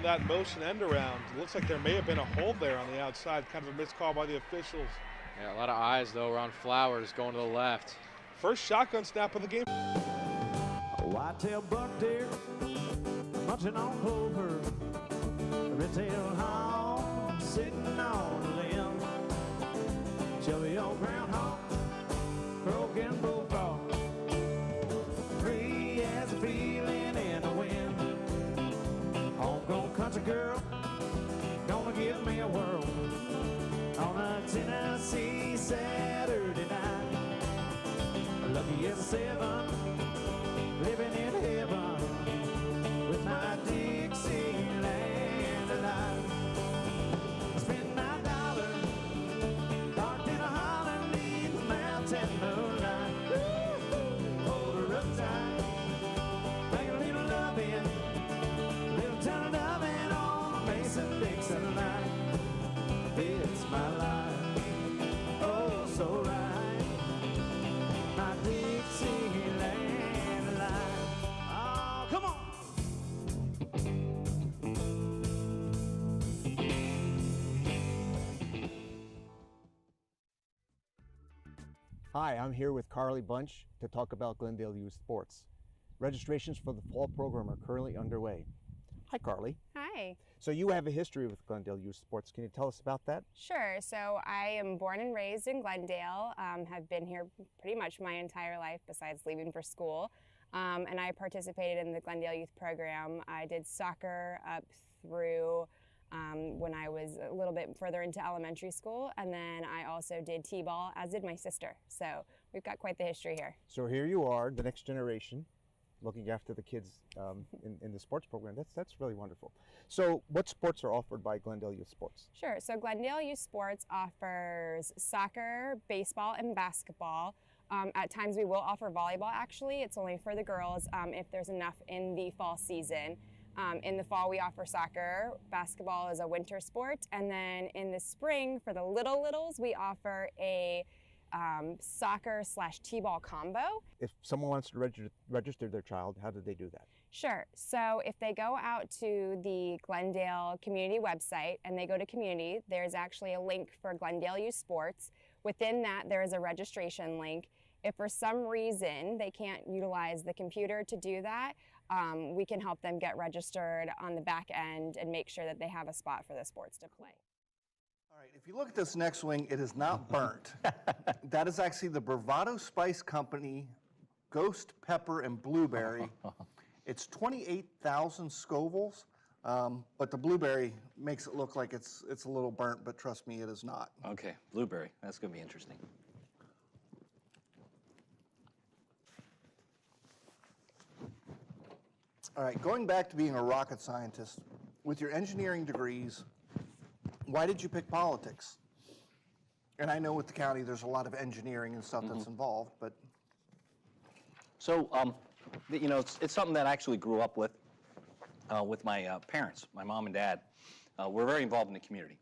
that motion end around. It looks like there may have been a hold there on the outside. Kind of a missed call by the officials.
Yeah, a lot of eyes, though, around Flowers going to the left.
First shotgun snap of the game.
A white-tailed buck deer munching on clover. A red-tailed hawk sitting on a limb. Chubby old groundhog croaking bullfrog. Free as a feeling in the wind. Homegrown country girl gonna give me a whirl on a Tennessee Saturday night. Lucky as a 7
Hi, I'm here with Carly Bunch to talk about Glendale Youth Sports. Registrations for the fall program are currently underway. Hi, Carly.
Hi.
So you have a history with Glendale Youth Sports. Can you tell us about that?
Sure. So I am born and raised in Glendale, have been here pretty much my entire life besides leaving for school. And I participated in the Glendale Youth program. I did soccer up through when I was a little bit further into elementary school, and then I also did t-ball, as did my sister. So we've got quite the history here.
So here you are, the next generation, looking after the kids in the sports program. That's really wonderful. So what sports are offered by Glendale Youth Sports?
Sure. So Glendale Youth Sports offers soccer, baseball, and basketball. At times we will offer volleyball, actually. It's only for the girls if there's enough in the fall season. In the fall, we offer soccer. Basketball is a winter sport. And then in the spring, for the littles, we offer a soccer/t-ball combo.
If someone wants to register their child, how do they do that?
Sure. So if they go out to the Glendale community website and they go to community, there's actually a link for Glendale Youth Sports. Within that, there is a registration link. If for some reason they can't utilize the computer to do that, we can help them get registered on the back end and make sure that they have a spot for the sports to play.
All right, if you look at this next wing, it is not burnt. That is actually the Bravado Spice Company Ghost Pepper and Blueberry. It's 28,000 Scovilles, but the blueberry makes it look like it's a little burnt, but trust me, it is not.
Okay, blueberry. That's going to be interesting.
All right, going back to being a rocket scientist, with your engineering degrees, why did you pick politics? And I know with the county there's a lot of engineering and stuff that's involved, but...
So, you know, it's something that I actually grew up with my parents, my mom and dad. We're very involved in the community.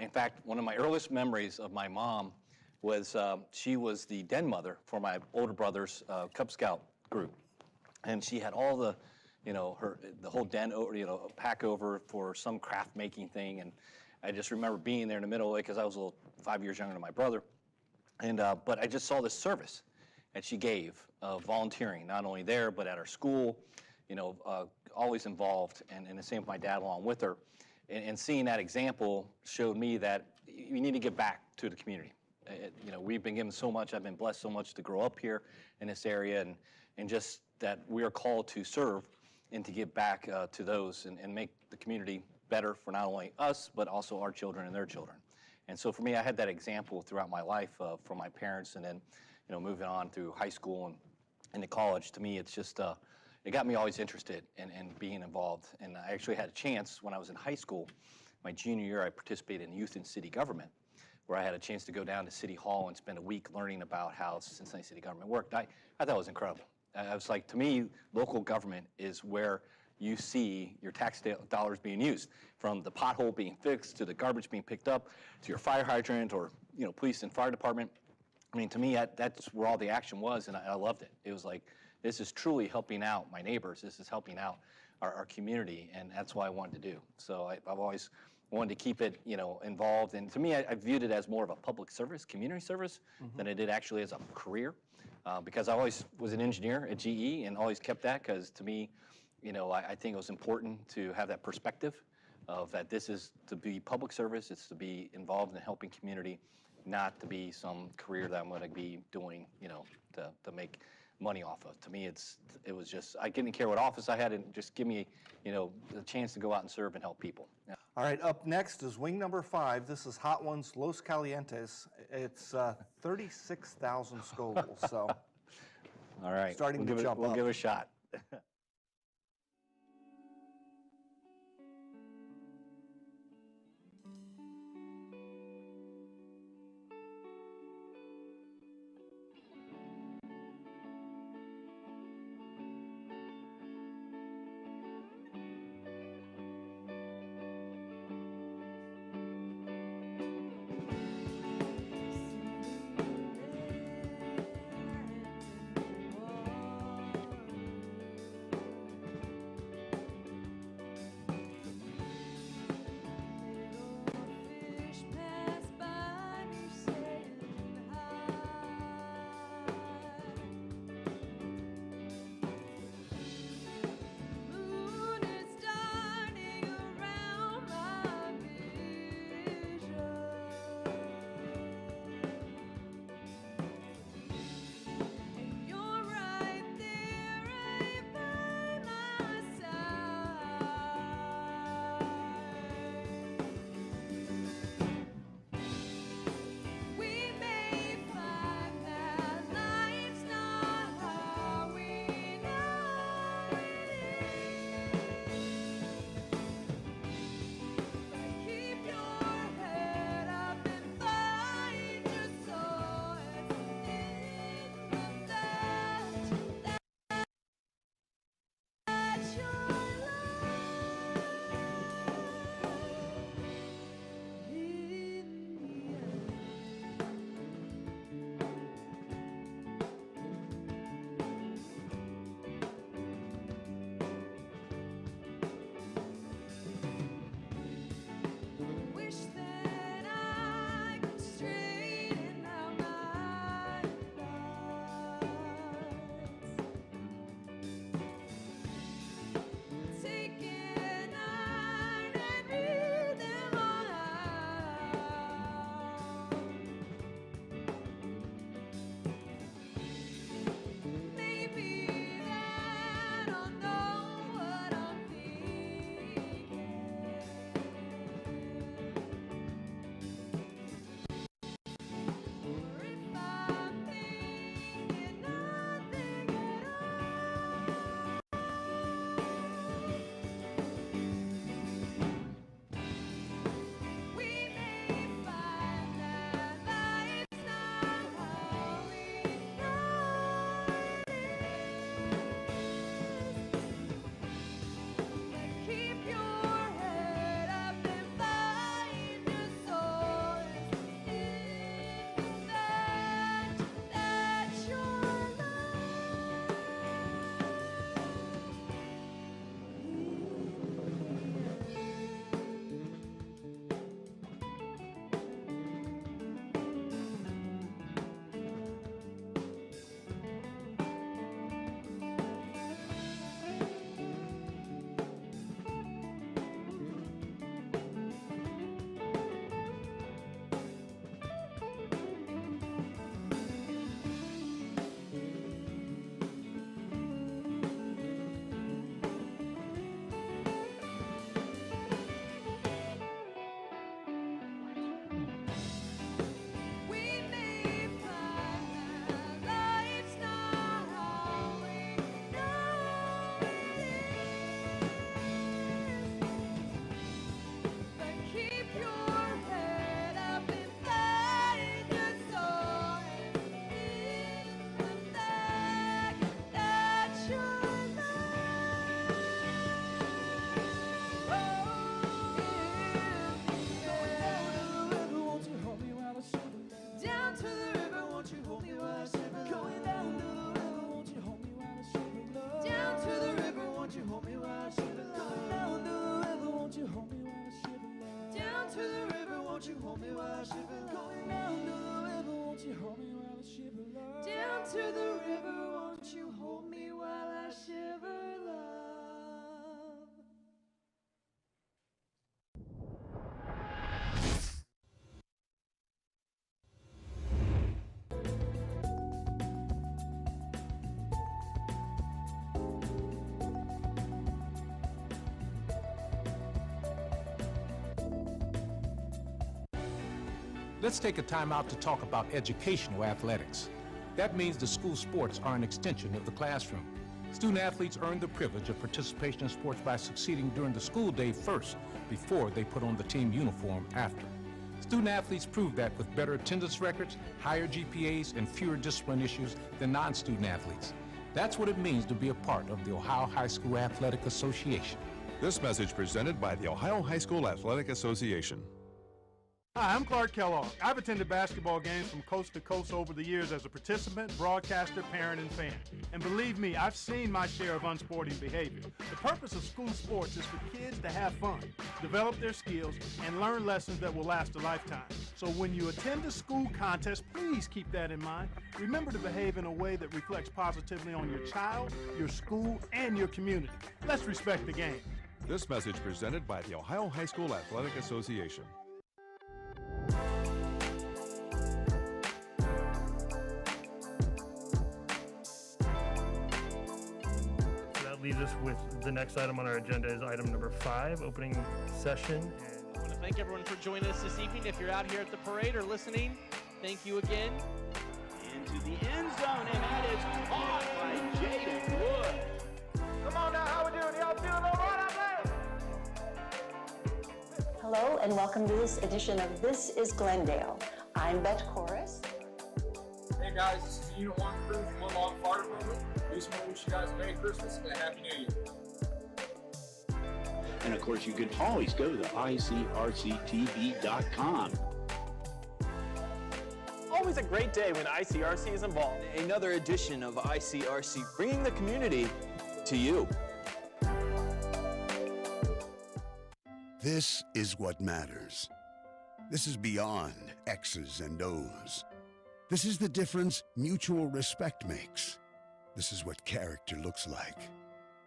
In fact, one of my earliest memories of my mom was she was the den mother for my older brother's Cub Scout group. And she had all the, you know, the whole den, you know, pack over for some craft making thing. And I just remember being there in the middle of it because I was 5 years younger than my brother. And, but I just saw this service that she gave, volunteering, not only there, but at our school, you know, always involved, and the same with my dad along with her. And seeing that example showed me that you need to give back to the community. You know, we've been given so much, I've been blessed so much to grow up here in this area, and just that we are called to serve and to give back to those and make the community better for not only us, but also our children and their children. And so for me, I had that example throughout my life from my parents, and then, you know, moving on through high school and into college. To me, it's just, it got me always interested in being involved. And I actually had a chance when I was in high school, my junior year, I participated in youth and city government, where I had a chance to go down to City Hall and spend a week learning about how Cincinnati city government worked. I thought it was incredible. I was like, to me, local government is where you see your tax dollars being used, from the pothole being fixed to the garbage being picked up to your fire hydrant or, you know, police and fire department. I mean, to me, that's where all the action was, and I loved it. It was like, this is truly helping out my neighbors. This is helping out our community, and that's what I wanted to do. So I've always wanted to keep it, you know, involved. And to me, I viewed it as more of a public service, community service, than I did actually as a career. Because I always was an engineer at GE and always kept that, because to me, you know, I think it was important to have that perspective of that this is to be public service, it's to be involved in helping community, not to be some career that I'm going to be doing, you know, to make money off of. To me, it was just, I didn't care what office I had, and just give me, you know, the chance to go out and serve and help people. Yeah.
All right, up next is wing number 5. This is Hot Ones Los Calientes. It's 36,000 Scovilles, so.
All right,
starting to jump up.
We'll give it a shot.
won't you hold me while I shiver? Going down to the river, won't you hold me while I shiver, love? Down to the river, won't you hold me while I shiver, love?
Let's take a time out to talk about educational athletics. That means the school sports are an extension of the classroom. Student athletes earn the privilege of participation in sports by succeeding during the school day first, before they put on the team uniform after. Student athletes prove that with better attendance records, higher GPAs, and fewer discipline issues than non-student athletes. That's what it means to be a part of the Ohio High School Athletic Association.
This message presented by the Ohio High School Athletic Association.
Hi, I'm Clark Kellogg. I've attended basketball games from coast to coast over the years as a participant, broadcaster, parent, and fan. And believe me, I've seen my share of unsporting behavior. The purpose of school sports is for kids to have fun, develop their skills, and learn lessons that will last a lifetime. So when you attend a school contest, please keep that in mind. Remember to behave in a way that reflects positively on your child, your school, and your community. Let's respect the game.
This message presented by the Ohio High School Athletic Association.
Leaves us with the next item on our agenda is item number 5, opening session.
I want to thank everyone for joining us this evening. If you're out here at the parade or listening, thank you again.
Into the end zone, and that is caught by Jaden Wood.
Come on now, how we doing? Y'all feeling all right out there?
Hello and welcome to this edition of This is Glendale. I'm Bet Chorus.
Hey guys, this is Unit 1 crew from One Log Fire Department. We just want to wish you guys a Merry Christmas and a Happy New Year.
And of course, you can always go to icrctv.com.
Always a great day when ICRC is involved.
Another edition of ICRC, bringing the community to you.
This is what matters. This is beyond X's and O's. This is the difference mutual respect makes. This is what character looks like.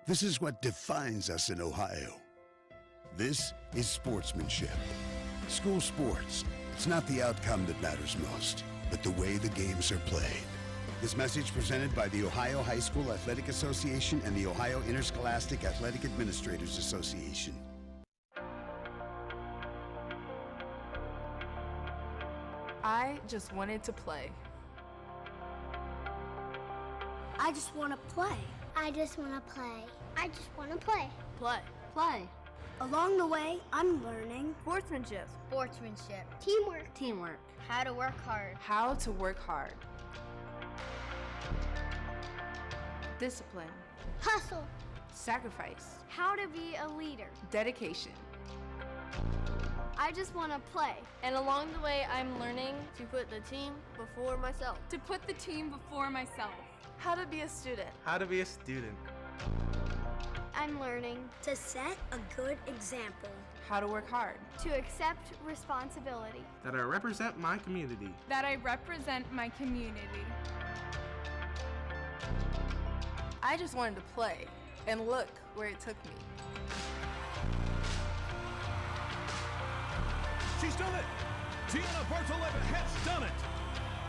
This is what defines us in Ohio. This is sportsmanship. School sports, it's not the outcome that matters most, but the way the games are played. This message presented by the Ohio High School Athletic Association and the Ohio Interscholastic Athletic Administrators Association.
I just wanted to play.
I just want to play.
I just want to play. I just want to play.
Play.
Play. Along the way, I'm learning
Sportsmanship.
Sportsmanship. Teamwork.
Teamwork.
How to work hard.
How to work hard. Discipline.
Hustle.
Sacrifice.
How to be a leader.
Dedication.
I just want to play.
And along the way, I'm learning to put the team before myself.
To put the team before myself. How to be a student.
How to be a student.
I'm learning
to set a good example.
How to work hard.
To accept responsibility.
That I represent my community.
That I represent my community. I just wanted to play, and look where it took me.
She's done it! Tiana Bartoletta has done it!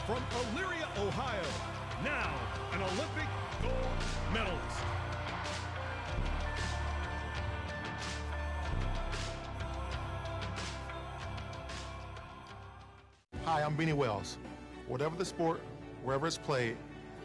From Elyria, Ohio, now an Olympic gold medalist.
Hi, I'm Beanie Wells. Whatever the sport, wherever it's played,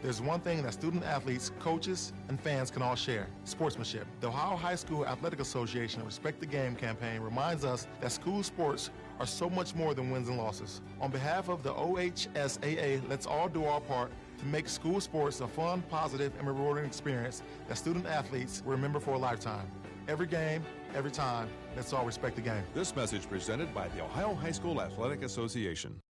there's one thing that student athletes, coaches, and fans can all share: sportsmanship. The Ohio High School Athletic Association Respect the Game campaign reminds us that school sports are so much more than wins and losses. On behalf of the OHSAA, let's all do our part to make school sports a fun, positive, and rewarding experience that student athletes will remember for a lifetime. Every game, every time, let's all respect the game.
This message presented by the Ohio High School Athletic Association.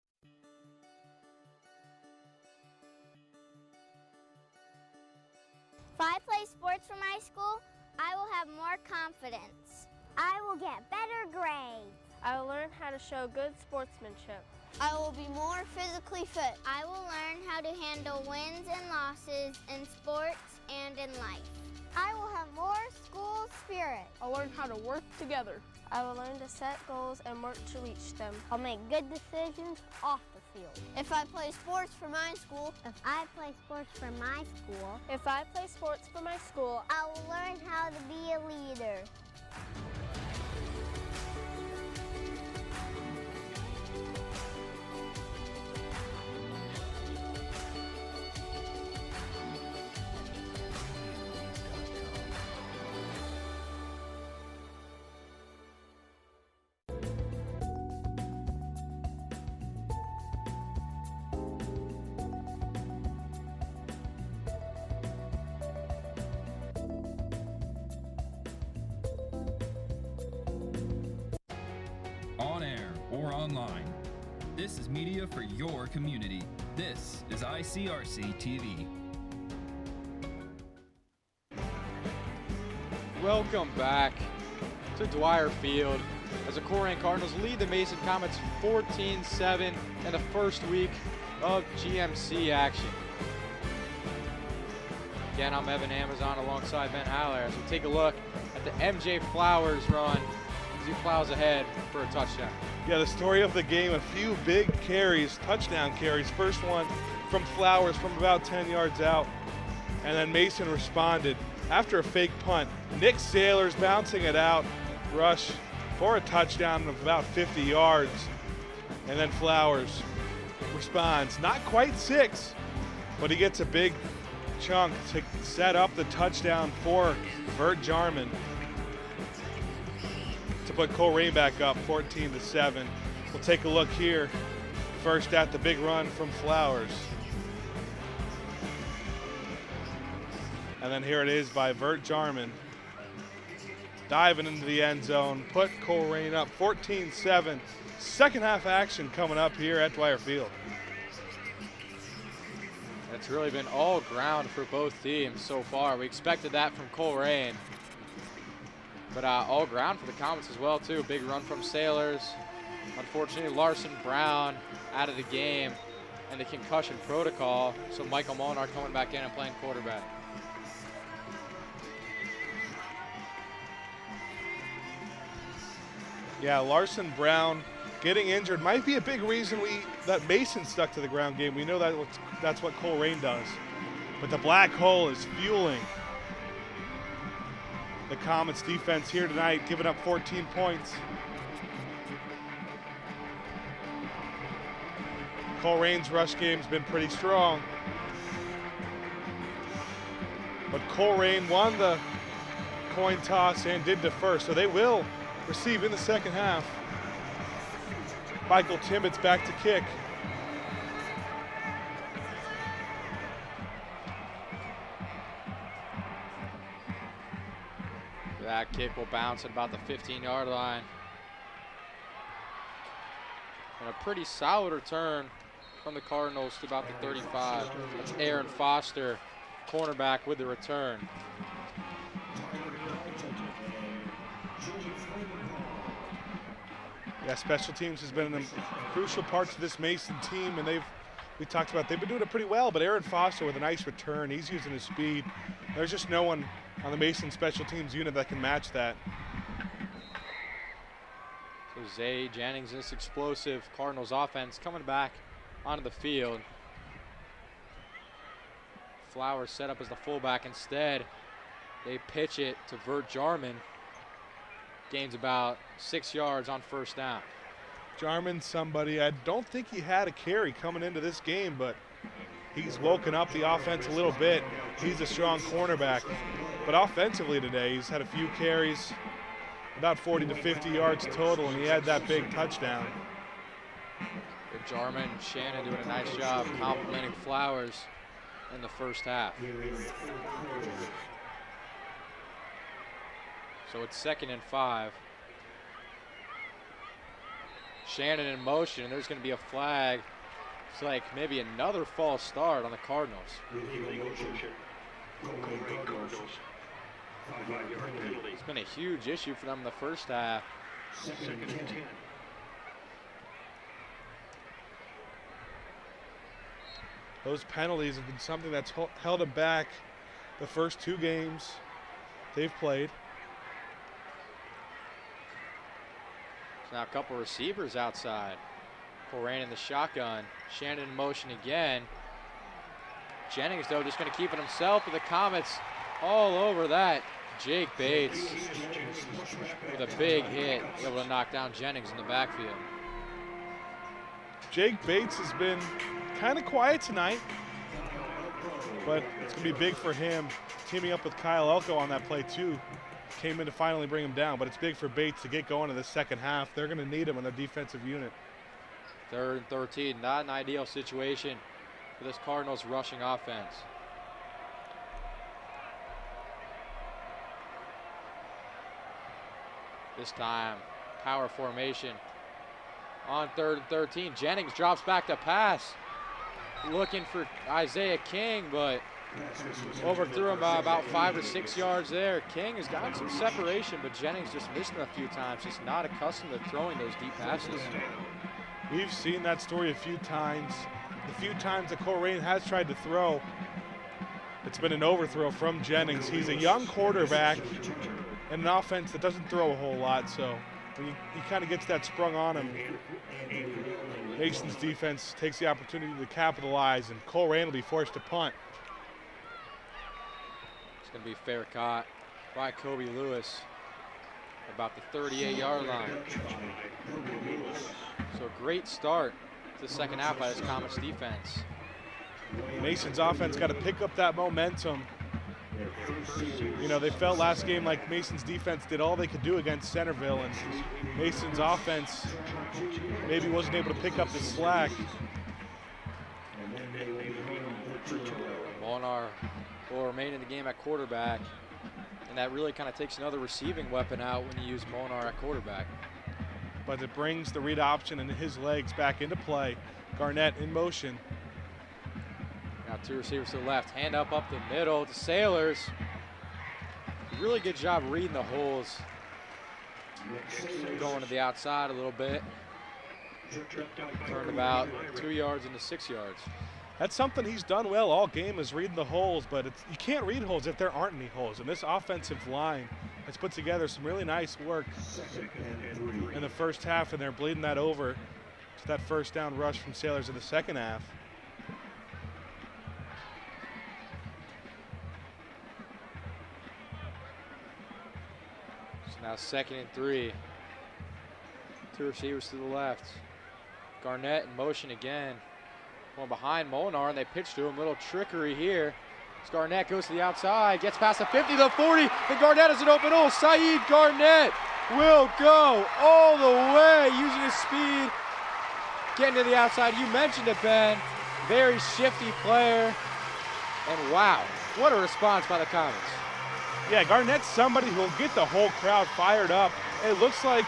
If I play sports for my school, I will have more confidence. I will get better grades.
I will learn how to show good sportsmanship.
I will be more physically fit. I will learn how to handle wins and losses in sports and in life. I will have more school spirit.
I'll learn how to work together.
I will learn to set goals and work to reach them.
I'll make good decisions off the field. If I play sports for my school. If I play sports for my school.
If I play sports for my school,
I will learn how to be a leader.
On air or online. This is media for your community. This is ICRC TV.
Welcome back to Dwire Field as the Colerain Cardinals lead the Mason Comets 14-7 in the first week of GMC action. Again, I'm Evan Amazon alongside Ben Haller as we take a look at the MJ Flowers run as he plows ahead for a touchdown.
Yeah, the story of the game, a few big carries, touchdown carries. First one from Flowers from about 10 yards out, and then Mason responded after a fake punt. Nick Sailors bouncing it out, rush for a touchdown of about 50 yards, and then Flowers responds. Not quite 6, but he gets a big chunk to set up the touchdown for Vert Jarman to put Colerain back up 14-7. We'll take a look here first at the big run from Flowers. And then here it is by Vert Jarman. Diving into the end zone, put Colerain up 14-7. Second half action coming up here at Dwire Field.
It's really been all ground for both teams so far. We expected that from Colerain. But all ground for the Comets as well, too. Big run from Sailors. Unfortunately, Larson Brown out of the game and the concussion protocol. So Michael Molnar coming back in and playing quarterback.
Yeah, Larson Brown getting injured might be a big reason that Mason stuck to the ground game. We know that's what Colerain does. But the black hole is fueling the Comets defense here tonight, giving up 14 points. Colerain's rush game's been pretty strong. But Colerain won the coin toss and did defer, so they will receive in the second half. Michael Timmons back to kick.
That kick will bounce at about the 15-yard line. And a pretty solid return from the Cardinals to about the 35. That's Aaron Foster, cornerback, with the return.
Yeah, special teams has been in the crucial parts of this Mason team, and we talked about they've been doing it pretty well, but Aaron Foster with a nice return. He's using his speed. There's just no one on the Mason special teams unit that can match that.
So Zay Jennings, this explosive Cardinals offense coming back onto the field. Flowers set up as the fullback. Instead, they pitch it to Vert Jarman. Gains about 6 yards on first down.
Jarman's somebody, I don't think he had a carry coming into this game, but he's woken up the offense a little bit. He's a strong cornerback. But offensively today, he's had a few carries, about 40 to 50 yards total, and he had that big touchdown.
Good Jarman and Shannon doing a nice job complimenting Flowers in the first half. So it's 2nd and 5. Shannon in motion, and there's going to be a flag. It's like maybe another false start on the Cardinals. It's been a huge issue for them in the first half.
Those penalties have been something that's held them back the first 2 games they've played.
Now a couple receivers outside. Colerain in the shotgun. Shannon in motion again. Jennings, though, just going to keep it himself with the Comets all over that. Jake Bates with a big hit, able to knock down Jennings in the backfield.
Jake Bates has been kind of quiet tonight, but it's going to be big for him. Teaming up with Kyle Elko on that play, too. Came in to finally bring him down, but it's big for Bates to get going in the second half. They're going to need him in their defensive unit.
3rd and 13, not an ideal situation for this Cardinals rushing offense. This time, power formation on 3rd and 13. Jennings drops back to pass, looking for Isaiah King, but overthrew him by about 5 or 6 yards there. King has gotten some separation, but Jennings just missed him a few times. Just not accustomed to throwing those deep passes.
We've seen that story a few times. The few times that Colerain has tried to throw, it's been an overthrow from Jennings. He's a young quarterback in an offense that doesn't throw a whole lot, so when he kind of gets that sprung on him, Mason's defense takes the opportunity to capitalize, and Colerain will be forced to punt.
It's going to be fair caught by Kobe Lewis about the 38-yard line. So great start to the second half by this Comets defense.
Mason's offense got to pick up that momentum. You know, they felt last game like Mason's defense did all they could do against Centerville, and Mason's offense maybe wasn't able to pick up the slack.
Molnar will remain in the game at quarterback, and that really kind of takes another receiving weapon out when you use Molnar at quarterback.
But it brings the read option and his legs back into play. Garnett in motion.
Now 2 receivers to the left, hand up the middle to Sailors. Really good job reading the holes. Going to the outside a little bit. Turned about 2 yards into 6 yards.
That's something he's done well all game, is reading the holes, but you can't read holes if there aren't any holes. And this offensive line has put together some really nice work in the first half, and they're bleeding that over to that first down rush from Sailors in the second half.
So now 2nd and 3. 2 receivers to the left. Garnett in motion again. Going behind Molnar, and they pitch to him. Little trickery here. As Garnett goes to the outside, gets past the 50, the 40, and Garnett is an open hole. Saeed Garnett will go all the way, using his speed, getting to the outside. You mentioned it, Ben. Very shifty player. And wow, what a response by the Comets.
Yeah, Garnett's somebody who will get the whole crowd fired up. It looks like,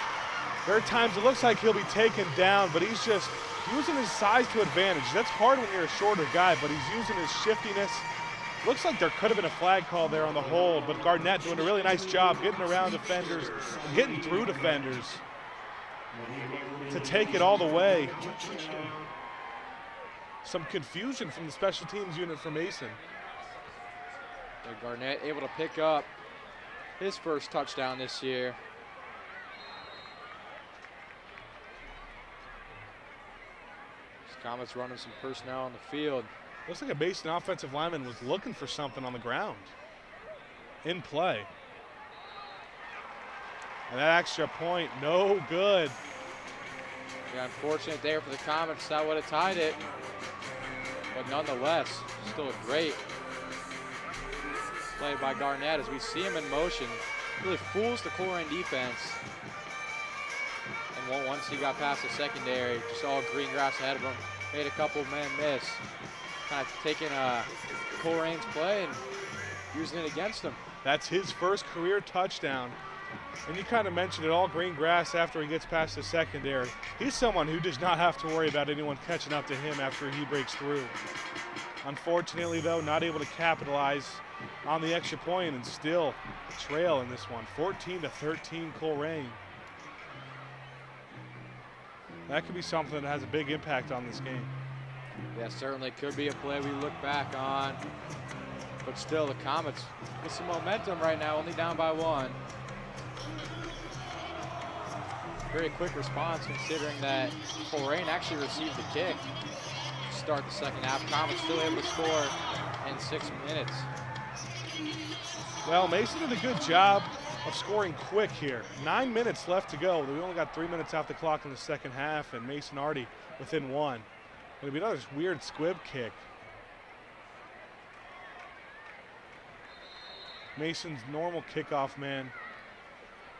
there are times it looks like he'll be taken down, but he's just using his size to advantage. That's hard when you're a shorter guy, but he's using his shiftiness. Looks like there could have been a flag call there on the hold, but Garnett doing a really nice job getting around defenders and getting through defenders to take it all the way. Some confusion from the special teams unit for Mason.
And Garnett able to pick up his first touchdown this year. Comets running some personnel on the field.
Looks like a Mason offensive lineman was looking for something on the ground. In play. And that extra point, no good.
Yeah, unfortunate there for the Comets. That would have tied it. But nonetheless, still a great play by Garnett as we see him in motion. Really fools the Colerain defense. And once he got past the secondary, just all green grass ahead of him. Made a couple men miss. Kind of taking Colerain's play and using it against him.
That's his first career touchdown. And you kind of mentioned it, all green grass after he gets past the secondary. He's someone who does not have to worry about anyone catching up to him after he breaks through. Unfortunately, though, not able to capitalize on the extra point and still trail in this one. 14-13 Colerain. That could be something that has a big impact on this game.
Yeah, certainly could be a play we look back on. But still, the Comets with some momentum right now, only down by 1. Very quick response considering that Colerain actually received the kick to start the second half. Comets still able to score in 6 minutes.
Well, Mason did a good job of scoring quick here. 9 minutes left to go. We only got 3 minutes off the clock in the second half, and Mason already within 1. It'll be another weird squib kick. Mason's normal kickoff man,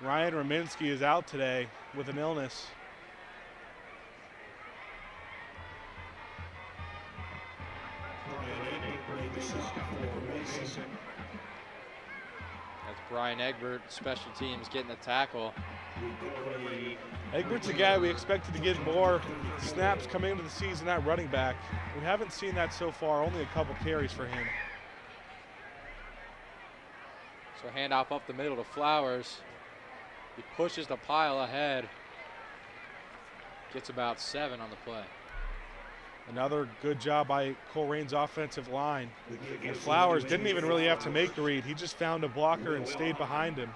Ryan Rominski, is out today with an illness.
That's Brian Egbert, special teams, getting the tackle.
Egbert's a guy we expected to get more snaps coming into the season at running back. We haven't seen that so far, only a couple carries for him.
So handoff up the middle to Flowers. He pushes the pile ahead. Gets about 7 on the play.
Another good job by Colerain's offensive line. And Flowers didn't even really have to make a read. He just found a blocker and stayed behind him.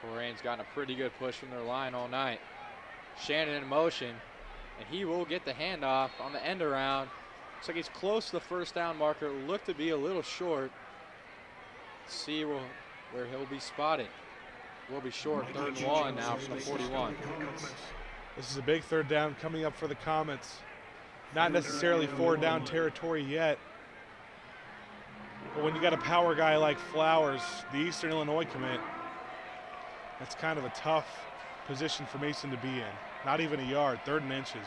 Colerain's gotten a pretty good push from their line all night. Shannon in motion, and he will get the handoff on the end around. Looks like he's close to the first down marker. It looked to be a little short. Let's see where he'll be spotted. Will be short, 3rd and 1 now from the 41.
This is a big 3rd down coming up for the Comets. Not necessarily 4th down territory yet. But when you got a power guy like Flowers, the Eastern Illinois commit, that's kind of a tough position for Mason to be in. Not even a yard, 3rd and inches.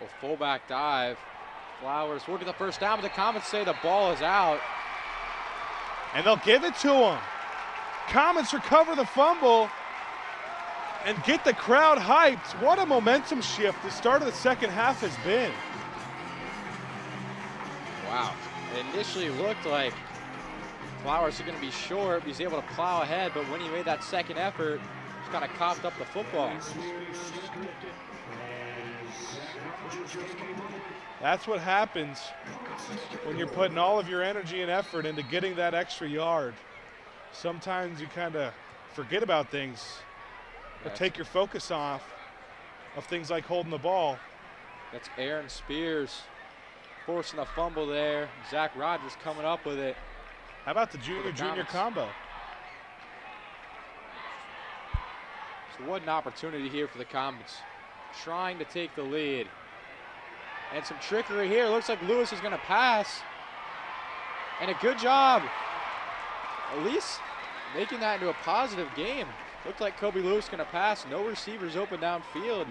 Well, fullback dive. Flowers will get the first down, but the Comets say the ball is out.
And they'll give it to him. Comets recover the fumble and get the crowd hyped. What a momentum shift the start of the second half has been.
Wow. It initially looked like Flowers is going to be short. He's able to plow ahead, but when he made that second effort, just kind of coughed up the football.
That's what happens when you're putting all of your energy and effort into getting that extra yard. Sometimes you kind of forget about things, but take your focus off of things like holding the ball.
That's Aaron Spears forcing a fumble there. Zach Rogers coming up with it.
How about the junior combo?
So what an opportunity here for the Comets, trying to take the lead. And some trickery here. Looks like Lewis is going to pass. And a good job, at least making that into a positive game. Looked like Kobe Lewis going to pass. No receivers open downfield.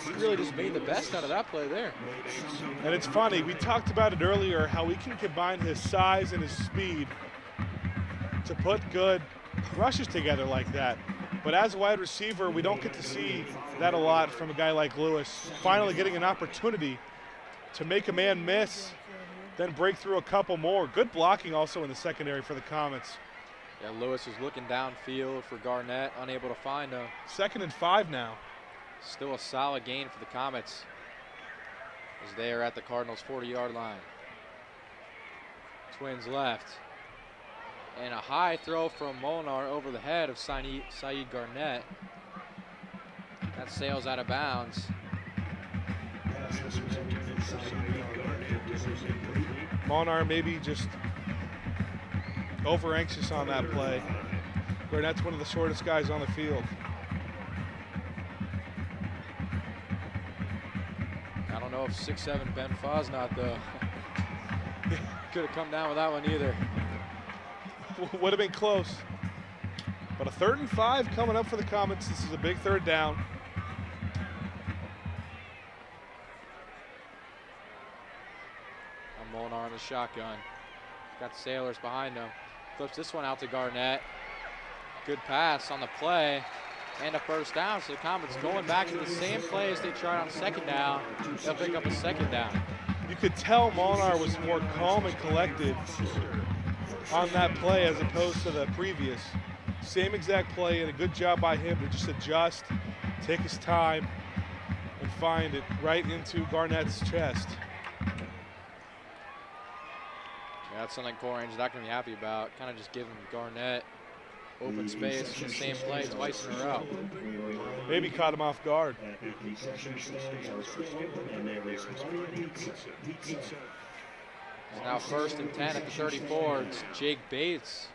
He really just made the best out of that play there.
And it's funny, we talked about it earlier, how we can combine his size and his speed to put good rushes together like that. But as a wide receiver, we don't get to see that a lot from a guy like Lewis. Finally getting an opportunity to make a man miss, then break through a couple more. Good blocking also in the secondary for the Comets.
Yeah, Lewis is looking downfield for Garnett, unable to find him.
2nd and 5 now.
Still a solid gain for the Comets as they are at the Cardinals' 40-yard line. Twins left. And a high throw from Molnar over the head of Saeed Garnett. That sails out of bounds.
Molnar maybe just over anxious on that play. Garnett's one of the shortest guys on the field.
I don't know if 6'7" Ben Fosnot, though, could have come down with that one either.
Would have been close. But a 3rd and 5 coming up for the Comets. This is a big 3rd down.
Molnar on the shotgun. Got Sailors behind him. Flips this one out to Garnett. Good pass on the play. And a first down. So the Comets going back to the same play as they tried on 2nd down. They'll pick up a 2nd down.
You could tell Molnar was more calm and collected on that play as opposed to the previous. Same exact play, and a good job by him to just adjust, take his time, and find it right into Garnett's chest.
Yeah, that's something Colerain's not going to be happy about. Kind of just giving Garnett open space in the same play twice in a row.
Maybe caught him off guard.
It's now 1st and 10 at the 34. It's Jake Bates,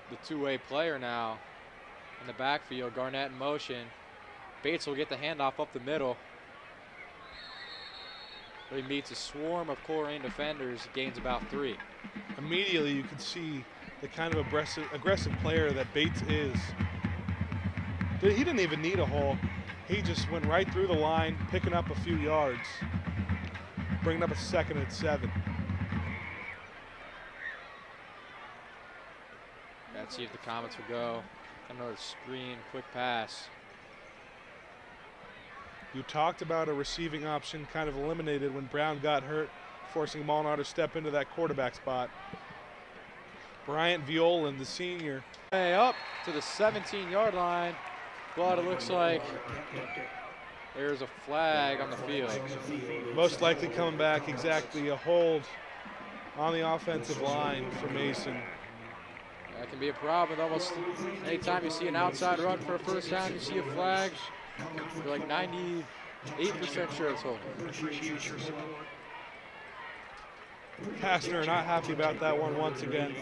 the two-way player now in the backfield. Garnett in motion. Bates will get the handoff up the middle. But he meets a swarm of Colerain defenders, gains about 3.
Immediately you can see the kind of aggressive player that Bates is. He didn't even need a hole. He just went right through the line, picking up a few yards, bringing up a 2nd and 7.
Let's see if the Comets will go. Another screen, quick pass.
You talked about a receiving option kind of eliminated when Brown got hurt, forcing Molnar to step into that quarterback spot. Bryant Violan, the senior.
Way up to the 17-yard line, but it looks like there's a flag on the field.
Most likely coming back, exactly, a hold on the offensive line for Mason.
That can be a problem with almost anytime you see an outside run for a first down, you see a flag. You're like 98% sure it's holding.
Kastner not happy about that one once again.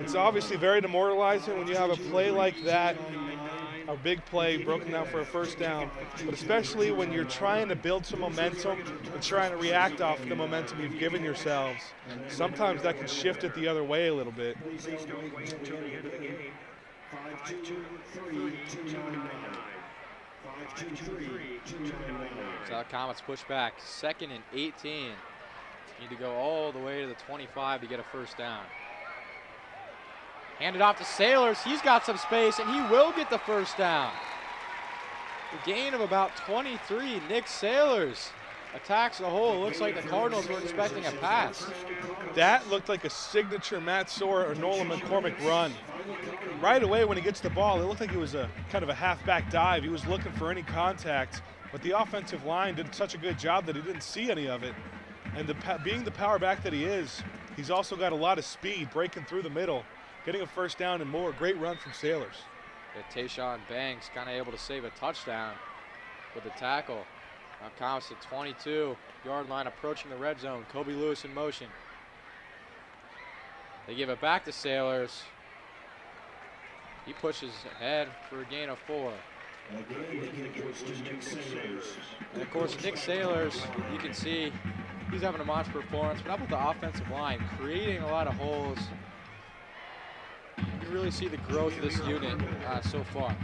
It's obviously very demoralizing when you have a play like that, a big play broken down for a first down, but especially when you're trying to build some momentum and trying to react off the momentum you've given yourselves. Sometimes that can shift it the other way a little bit.
So Comets push back, 2nd and 18. Need to go all the way to the 25 to get a first down. Hand it off to Sailors. He's got some space, and he will get the first down. A gain of about 23. Nick Sailors attacks the hole. Looks like the Cardinals were expecting a pass.
That looked like a signature Matt Soar or Nolan McCormick run. Right away when he gets the ball, it looked like it was a kind of a halfback dive. He was looking for any contact, but the offensive line did such a good job that he didn't see any of it. And being the power back that he is, he's also got a lot of speed breaking through the middle, getting a first down and more. Great run from Sailors.
Yeah, Tayshawn Banks kind of able to save a touchdown with the tackle. Now Comets at 22-yard line, approaching the red zone. Kobe Lewis in motion. They give it back to Sailors. He pushes ahead for a gain of 4. And of course, Nick Sailors, you can see he's having a monster performance, but up with the offensive line, creating a lot of holes. You can really see the growth of this unit so far.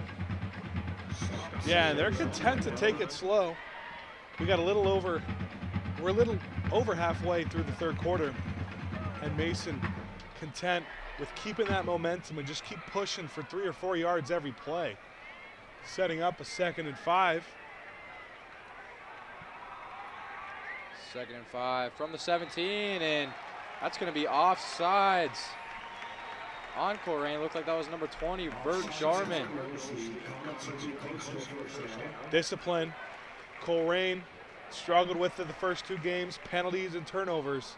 Yeah, they're content to take it slow. We're a little over halfway through the third quarter, and Mason content with keeping that momentum and just keep pushing for 3 or 4 yards every play. Setting up a 2nd and 5.
2nd and 5 from the 17, and that's going to be offsides on Colerain. Looked like that was number 20, Bert Jarman.
Discipline. Colerain struggled with it the first 2 games, penalties and turnovers.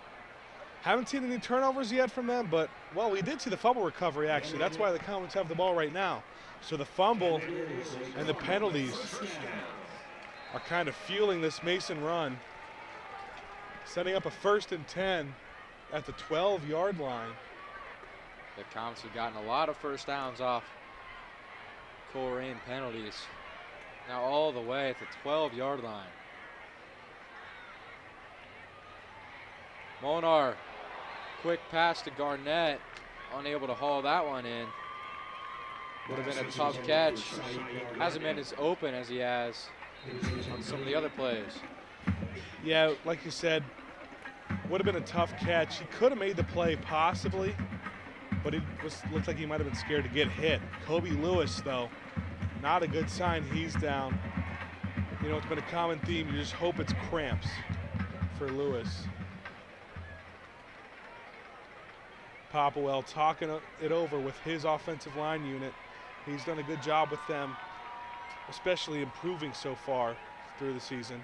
Haven't seen any turnovers yet from them, but, well, we did see the fumble recovery, actually. That's why the Comets have the ball right now. So the fumble and the penalties are kind of fueling this Mason run, setting up a 1st and 10 at the 12-yard line.
The Comets have gotten a lot of first downs off Colerain penalties. Now all the way at the 12-yard line. Molnar, quick pass to Garnett, unable to haul that one in. Would have been a tough catch. Hasn't been as open as he has on some of the other plays.
Yeah, like you said, would have been a tough catch. He could have made the play possibly, but it looked like he might have been scared to get hit. Kobe Lewis, though, not a good sign. He's down. You know, it's been a common theme. You just hope it's cramps for Lewis. Popwell talking it over with his offensive line unit. He's done a good job with them, especially improving so far through the season.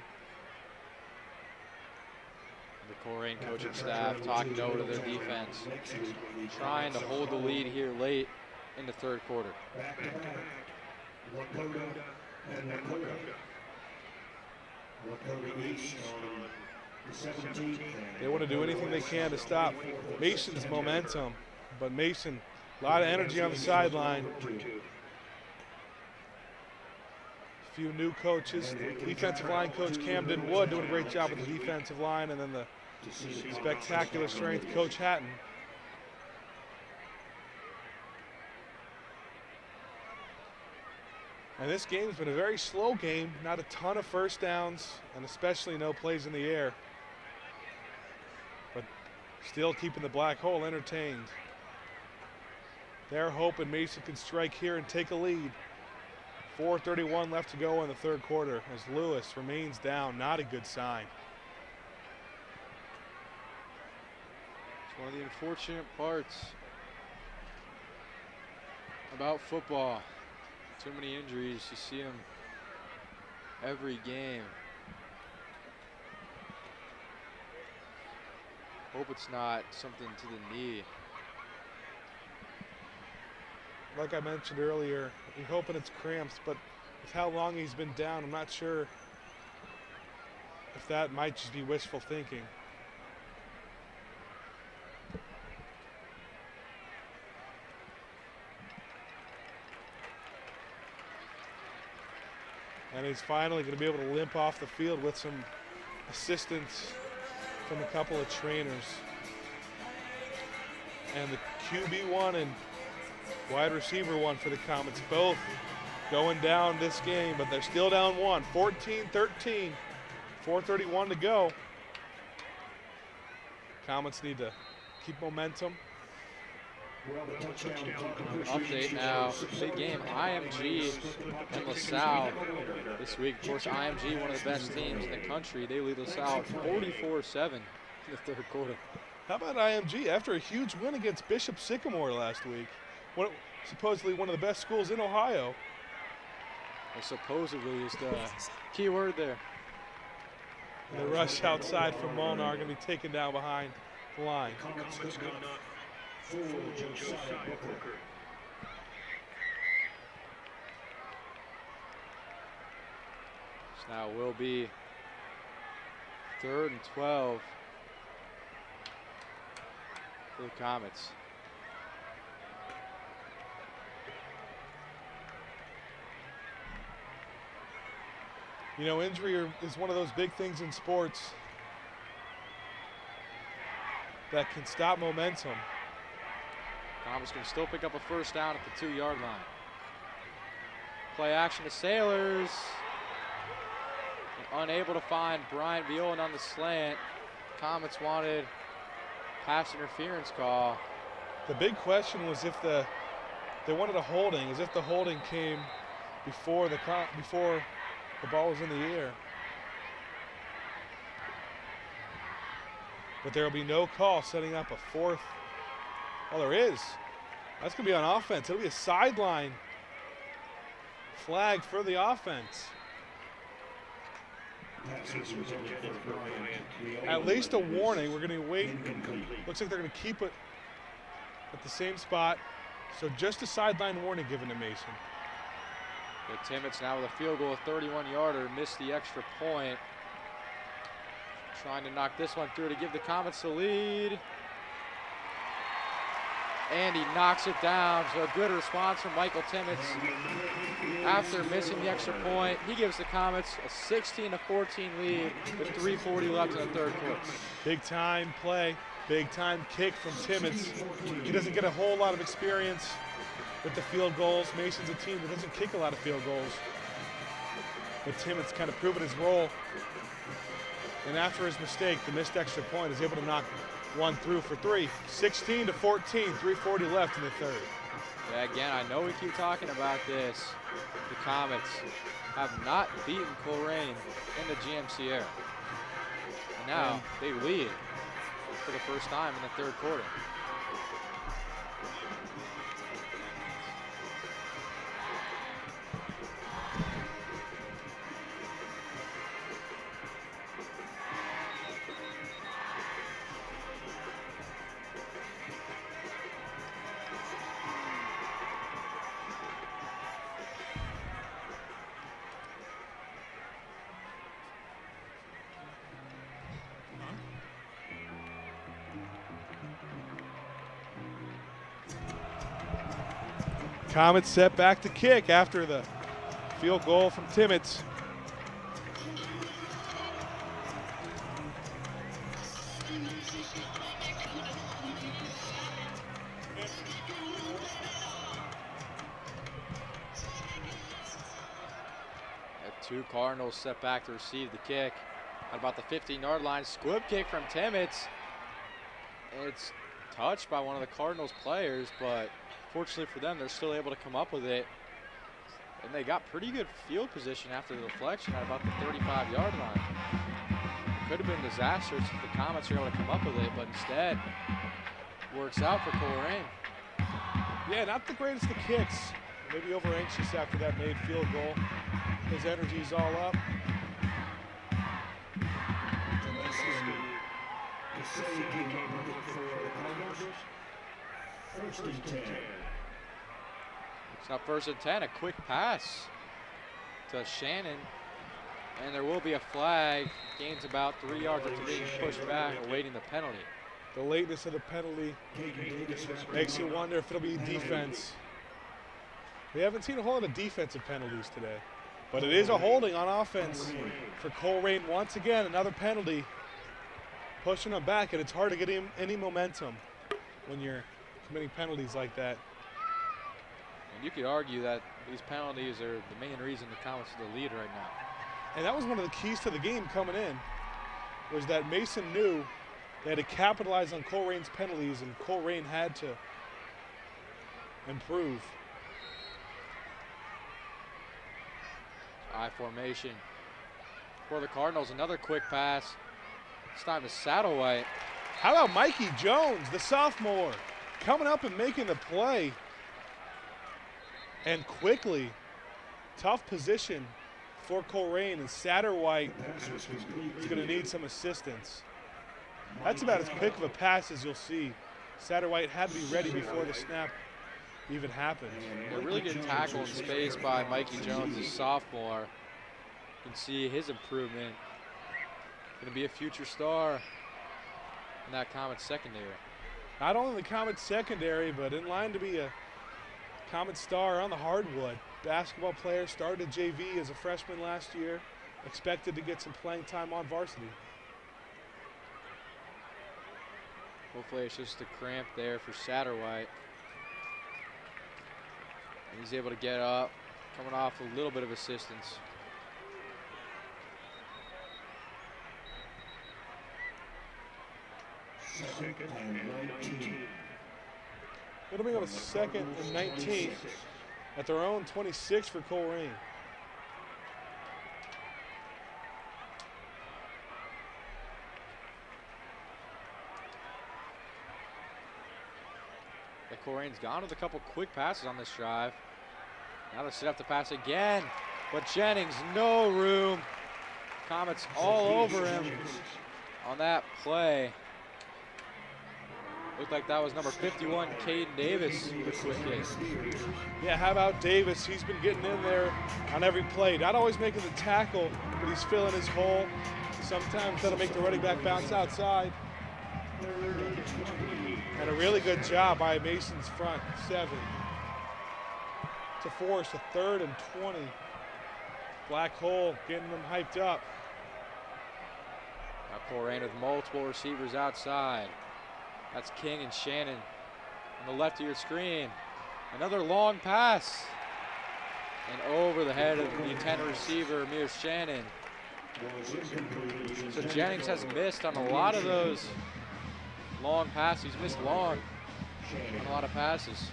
The Colerain coaching staff talking over to their defense, trying to hold the lead here late in the third quarter.
They want to do anything they can to stop Mason's momentum, but Mason, a lot of energy on the sideline. A few new coaches. Defensive line coach Camden Wood doing a great job with the defensive line, and then the spectacular strength Coach Hatton. And this game's been a very slow game, not a ton of first downs, and especially no plays in the air. But still keeping the Black Hole entertained. They're hoping Mason can strike here and take a lead. 4:31 left to go in the third quarter as Lewis remains down, not a good sign.
It's one of the unfortunate parts about football. Too many injuries, you see them every game. Hope it's not something to the knee.
Like I mentioned earlier, we're hoping it's cramps, but with how long he's been down, I'm not sure if that might just be wishful thinking. And he's finally going to be able to limp off the field with some assistance from a couple of trainers. And the QB one and wide receiver one for the Comets, both going down this game, but they're still down one, 14-13, 4:31 to go. Comets need to keep momentum.
Update now, big game, IMG and LaSalle this week. Of course, IMG, one of the best teams in the country. They lead LaSalle 44-7 in the third quarter.
How about IMG after a huge win against Bishop Sycamore last week? Supposedly one of the best schools in Ohio.
Well, supposedly is the key word there.
And the rush outside from Molnar going to be taken down behind the line.
So now it will be 3rd and 12 for the Comets.
You know, injury is one of those big things in sports that can stop momentum.
Comets can still pick up a first down at the 2-yard line. Play action to Sailors. And unable to find Bryant Viola on the slant. Comets wanted pass interference call.
The big question was if they wanted a holding, as if the holding came before the ball was in the air. But there will be no call setting up a fourth. Oh, there is. That's going to be on offense. It'll be a sideline flag for the offense. At least a warning. We're going to wait. Looks like they're going to keep it at the same spot. So just a sideline warning given to Mason.
The Timmets now with a field goal, a 31-yarder, missed the extra point. Trying to knock this one through to give the Comets the lead. And he knocks it down. So a good response from Michael Timmets after missing the extra point. He gives the Comets a 16-14 lead with 3:40 left in the third quarter.
Big time play, big time kick from Timmets. He doesn't get a whole lot of experience with the field goals. Mason's a team that doesn't kick a lot of field goals. But Timmets kind of proven his role. And after his mistake, the missed extra point, is able to knock one through for three. 16-14, 3:40 left in the third.
Yeah, again, I know we keep talking about this. The the Comets have not beaten Colerain in the GMC era. And now they lead for the first time in the third quarter.
Comets set back to kick after the field goal from Timmons.
Two Cardinals set back to receive the kick at about the 15-yard line. Squib kick from Timmons. It's touched by one of the Cardinals players, but fortunately for them, they're still able to come up with it. And they got pretty good field position after the deflection at about the 35-yard line. It could have been disastrous if the Comets were able to come up with it, but instead, works out for Colerain.
Yeah, not the greatest of kicks. Maybe over anxious after that made field goal. His energy's all up.
It's now 1st and 10, a quick pass to Shannon. And there will be a flag. Gains about 3 yards after being pushed back, awaiting the penalty.
The lateness of the penalty makes you wonder if it'll be defense. We haven't seen a whole lot of defensive penalties today, but it is a holding on offense for Colerain. Once again, another penalty, pushing them back, and it's hard to get any momentum when you're committing penalties like that.
And you could argue that these penalties are the main reason the Comets are the lead right now.
And that was one of the keys to the game coming in, was that Mason knew they had to capitalize on Colerain's penalties, and Colerain had to improve.
I formation for the Cardinals. Another quick pass. It's time to Satterwhite.
How about Mikey Jones, the sophomore, coming up and making the play? And quickly, tough position for Colerain, and Satterwhite is going to need some assistance. That's about as quick of a pass as you'll see. Satterwhite had to be ready before the snap even happened.
A really good tackle in space by Mikey Jones, his sophomore. You can see his improvement. Going to be a future star in that Comets secondary.
Not only the Comets secondary, but in line to be a Comet star on the hardwood. Basketball player, started JV as a freshman last year, expected to get some playing time on varsity.
Hopefully it's just a cramp there for Satterwhite. And he's able to get up, coming off a little bit of assistance.
It'll be on a 2nd and 19 at their own 26 for Colerain.
Colerain's gone with a couple quick passes on this drive. Now they set up the pass again, but Jennings, no room. Comets all over him on that play. Looked like that was number 51, Caden Davis, with a quick hit.
Yeah, how about Davis? He's been getting in there on every play. Not always making the tackle, but he's filling his hole. Sometimes that'll make the running back bounce outside. And a really good job by Mason's front 7 to force a 3rd and 20. Black hole getting them hyped up.
Now Colerain with multiple receivers outside. That's King and Shannon on the left of your screen. Another long pass. And over the head of the intended receiver, Amir Shannon. So Jennings has missed on a lot of those long passes. He's missed long on a lot of passes.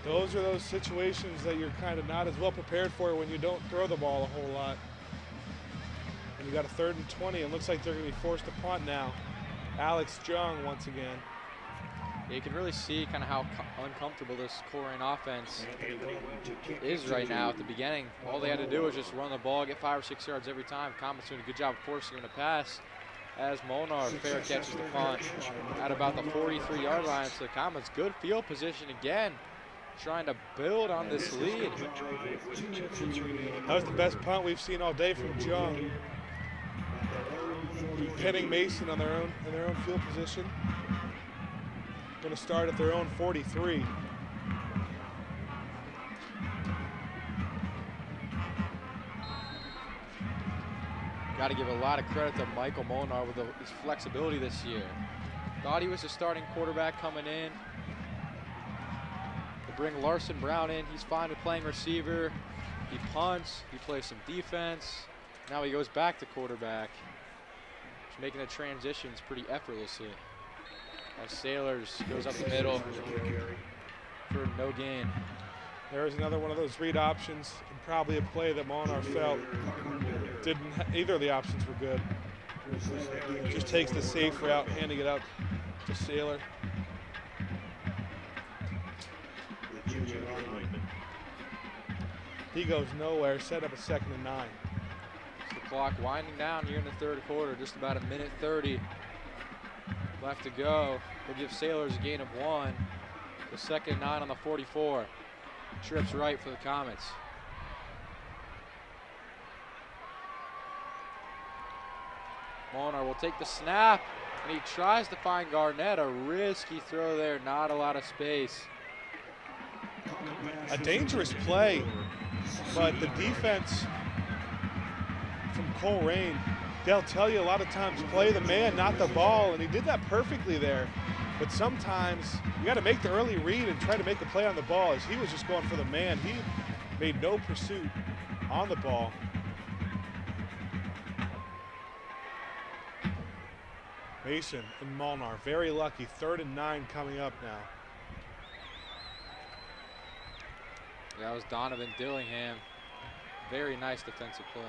Those are those situations that you're kind of not as well prepared for when you don't throw the ball a whole lot. And you got a 3rd and 20, and looks like they're going to be forced to punt now. Alex Jung once again.
Yeah, you can really see kind of how uncomfortable this Colerain offense is right now at the beginning. All they had to do was just run the ball, get 5 or 6 yards every time. Comets doing a good job of forcing him to pass as Molnar fair catches the punt at about the 43-yard line. So the Comets, good field position again, trying to build on this lead.
That was the best punt we've seen all day from Jung. Pinning Mason on their own field position. Going to start at their own 43.
Got to give a lot of credit to Michael Molnar with his flexibility this year. Thought he was a starting quarterback coming in. To bring Larson Brown in, he's fine with playing receiver. He punts, he plays some defense. Now he goes back to quarterback. He's making the transitions pretty effortlessly. As Sailors goes up the middle for no gain.
There's another one of those read options, and probably a play that Molnar felt either of the options were good. Just takes the safe route, handing it out to Sailor. He goes nowhere, set up a 2nd and 9.
The clock winding down here in the 3rd quarter, just about 1:30 left to go. We'll give Sailors a gain of 1. The 2nd and 9 on the 44. Trips right for the Comets. Molnar will take the snap, and he tries to find Garnett. A risky throw there, not a lot of space.
A dangerous play, but the defense from Colerain, they'll tell you a lot of times play the man, not the ball, and he did that perfectly there. But sometimes you got to make the early read and try to make a play on the ball, as he was just going for the man. He made no pursuit on the ball. Mason and Molnar, very lucky. 3rd and 9 coming up now.
That was Donovan Dillingham. Very nice defensive play.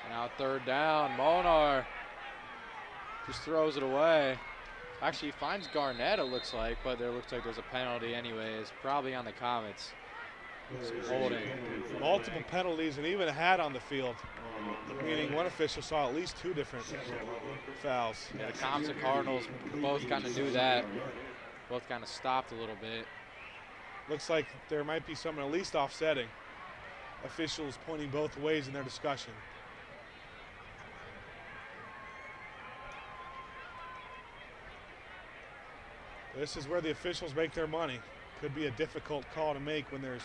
Now 3rd down, Molnar just throws it away. Actually finds Garnett, it looks like, but there looks like there's a penalty anyways, probably on the Comets. Holding.
Multiple penalties and even a hat on the field, meaning one official saw at least 2 different fouls.
Yeah, the Comets and Cardinals both kind of knew that. Both kind of stopped a little bit.
Looks like there might be someone at least offsetting. Officials pointing both ways in their discussion. This is where the officials make their money. Could be a difficult call to make when there's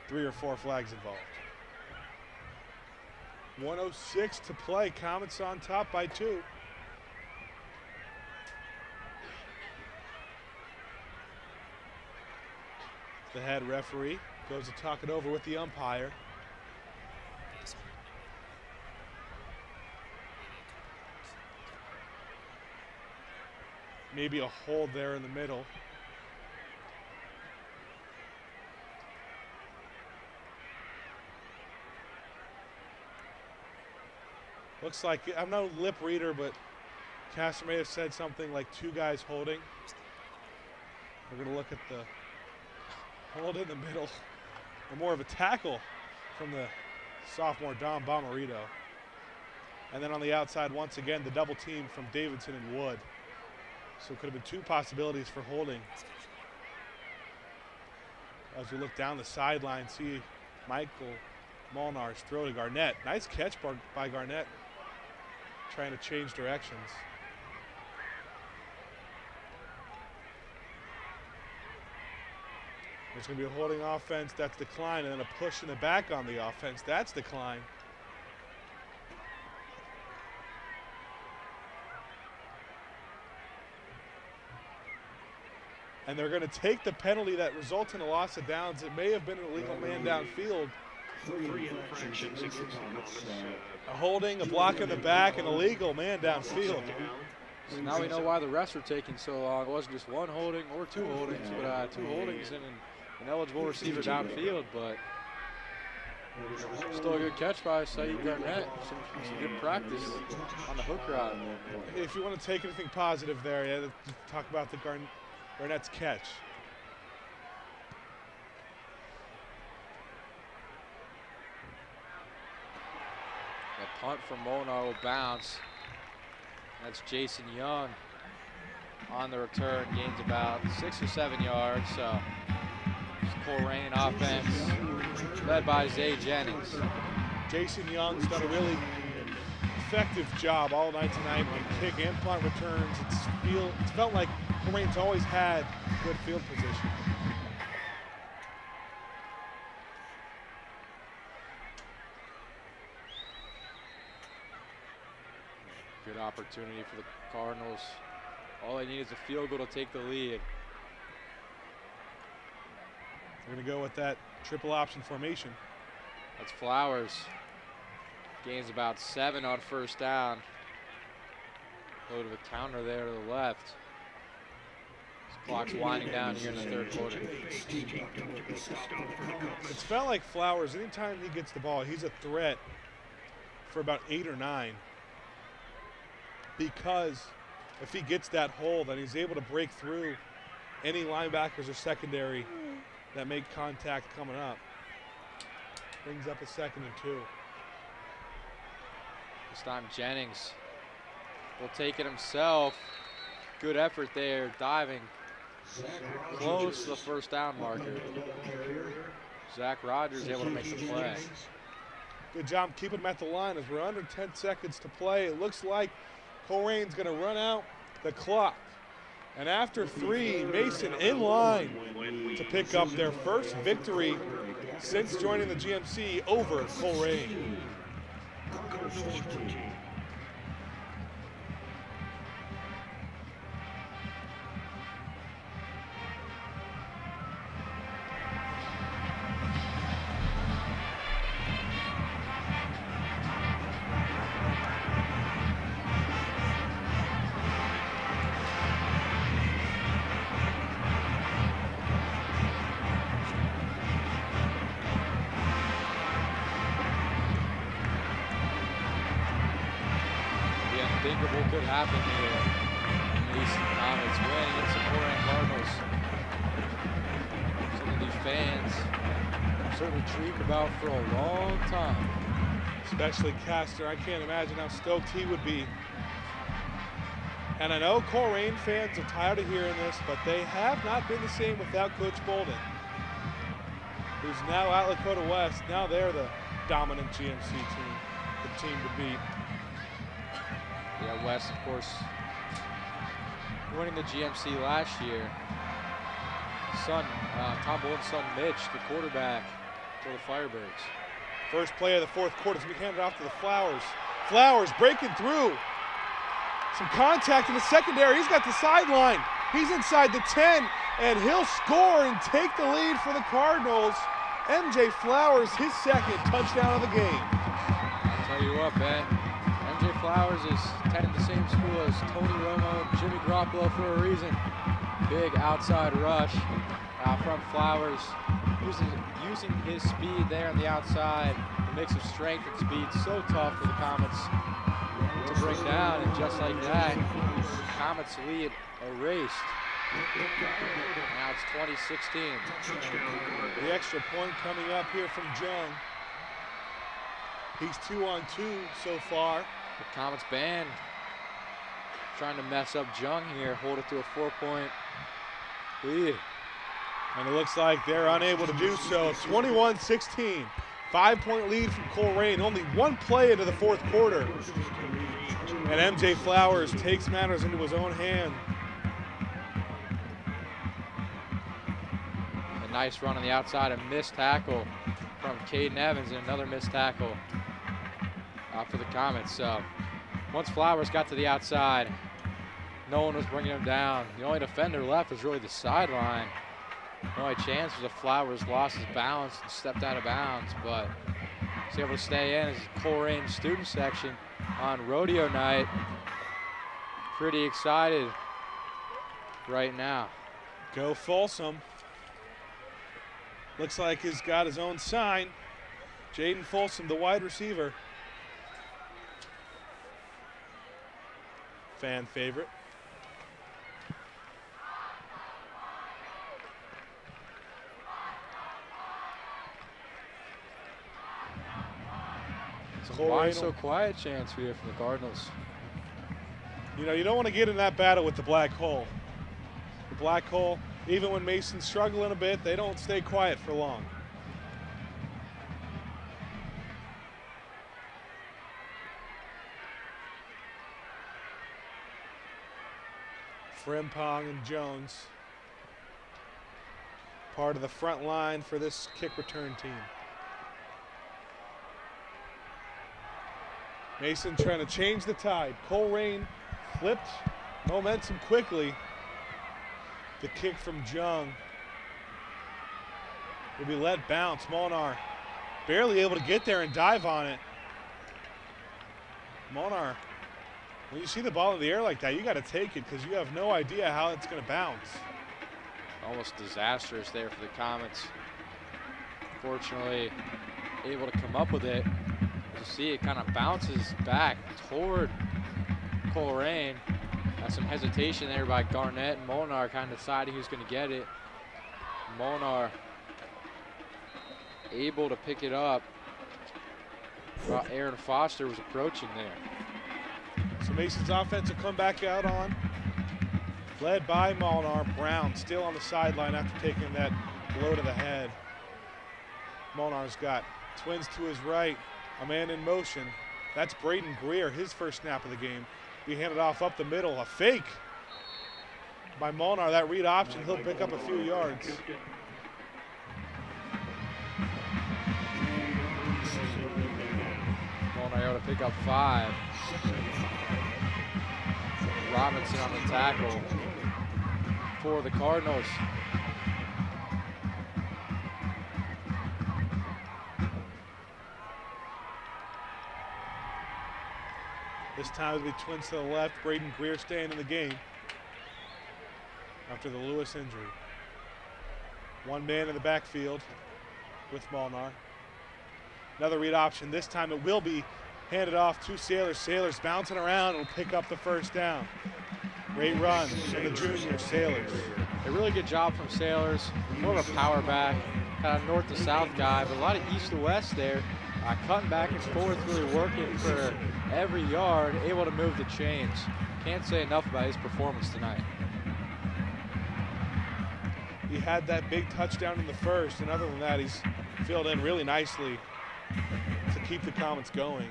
3 or 4 flags involved. 1:06 to play. Comets on top by 2. The head referee goes to talk it over with the umpire. Maybe a hold there in the middle. Looks like, I'm no lip reader, but Castor may have said something like 2 guys holding. We're gonna look at the hold in the middle, or more of a tackle from the sophomore Dom Bomarito. And then on the outside, once again, the double team from Davidson and Wood. So it could have been 2 possibilities for holding. As we look down the sideline, see Michael Molnar's throw to Garnett. Nice catch by Garnett, trying to change directions. There's going to be a holding offense, that's decline, and then a push in the back on the offense, that's decline. And they're going to take the penalty that results in a loss of downs. It may have been an illegal man downfield, A holding, a block in the back, and a legal man downfield.
So now we know why the refs were taking so long. It wasn't just one holding or two holdings, but two holdings and an eligible receiver downfield. But still a good catch by Saeed Garnett. Some good practice on the hook route.
If you want to take anything positive there, yeah, talk about the Garnett's catch.
The punt from Mona will bounce. That's Jason Young on the return, gains about 6 or 7 yards. So Colerain offense led by Zay Jennings.
Jason Young's done a really effective job all night tonight on kick and punt returns. It's felt like Colerain's always had good field position.
Good opportunity for the Cardinals. All they need is a field goal to take the lead.
They're going to go with that triple option formation.
That's Flowers. Gains about 7 on first down. A little bit of a counter there to the left. This clock's winding down here in the third quarter.
It's felt like Flowers, anytime he gets the ball, he's a threat for about 8 or 9. Because if he gets that hole, then he's able to break through any linebackers or secondary that make contact coming up. Brings up a 2nd and 2.
This time Jennings will take it himself. Good effort there, diving close to the first down marker. Zach Rogers able to make the play.
Good job keeping him at the line as we're under 10 seconds to play. It looks like Colerain's going to run out the clock. And after 3, Mason in line to pick up their first victory since joining the GMC over Colerain.
Unthinkable could happen here. These Comets win against the Colerain Cardinals. Something these fans have certainly dreamed about for a long time.
Especially Castor. I can't imagine how stoked he would be. And I know Colerain fans are tired of hearing this, but they have not been the same without Coach Bolden, who's now at Lakota West. Now they're the dominant GMC team, the team to beat.
Yeah, West, of course, winning the GMC last year. Tom Bolden's son, Mitch, the quarterback for the Firebirds.
First play of the fourth quarter is going to be handed off to the Flowers. Flowers breaking through. Some contact in the secondary. He's got the sideline. He's inside the 10, and he'll score and take the lead for the Cardinals. MJ Flowers, his 2nd touchdown of the game.
I'll tell you what, man. MJ Flowers is attending the same school as Tony Romo and Jimmy Garoppolo for a reason. Big outside rush from Flowers. Using his speed there on the outside. A mix of strength and speed. So tough for the Comets to bring down. And just like that, Comets lead erased. Now it's 2016.
The extra point coming up here from Jung. He's 2 on 2 so far.
The Comets band trying to mess up Jung here, hold it to a 4-point lead.
And it looks like they're unable to do so. 21-16, 5-point lead from Colerain. Only 1 play into the fourth quarter. And MJ Flowers takes matters into his own hand.
A nice run on the outside, a missed tackle from Caden Evans, and another missed tackle for the Comets. So once Flowers got to the outside, no one was bringing him down. The only defender left was really the sideline. The only chance was if Flowers lost his balance and stepped out of bounds, but was able to stay in as Colerain student section on rodeo night. Pretty excited right now.
Go Folsom. Looks like he's got his own sign. Jaden Folsom, the wide receiver. Fan favorite.
It's a why so quiet chance here from the Cardinals.
You know, you don't want to get in that battle with the black hole. The black hole, even when Mason's struggling a bit, they don't stay quiet for long. Frimpong and Jones, part of the front line for this kick return team. Mason trying to change the tide. Colerain flipped momentum quickly. The kick from Jung will be let bounce. Molnar barely able to get there and dive on it. Molnar, when you see the ball in the air like that, you got to take it because you have no idea how it's going to bounce.
Almost disastrous there for the Comets. Fortunately, able to come up with it. As you see, it kind of bounces back toward Colerain. Got some hesitation there by Garnett and Molnar kind of deciding who's going to get it. Molnar able to pick it up while Aaron Foster was approaching there.
So Mason's offense will come back out on, led by Molnar. Brown still on the sideline after taking that blow to the head. Molnar's got twins to his right, a man in motion. That's Braden Greer, his first snap of the game. He handed off up the middle, a fake by Molnar. That read option, he'll pick up a few yards.
Molnar able to pick up 5. Robinson on the tackle for the Cardinals.
This time it'll be twins to the left. Braden Greer staying in the game after the Lewis injury. One man in the backfield with Molnar. Another read option. This time it will be handed off to Sailors. Sailors bouncing around will pick up the first down. Great run from the junior Sailors.
A really good job from Sailors. More of a power back, kind of north to south guy, but a lot of east to west there. Cutting back and forth, really working for every yard, able to move the chains. Can't say enough about his performance tonight.
He had that big touchdown in the first, and other than that, he's filled in really nicely to keep the Comets going.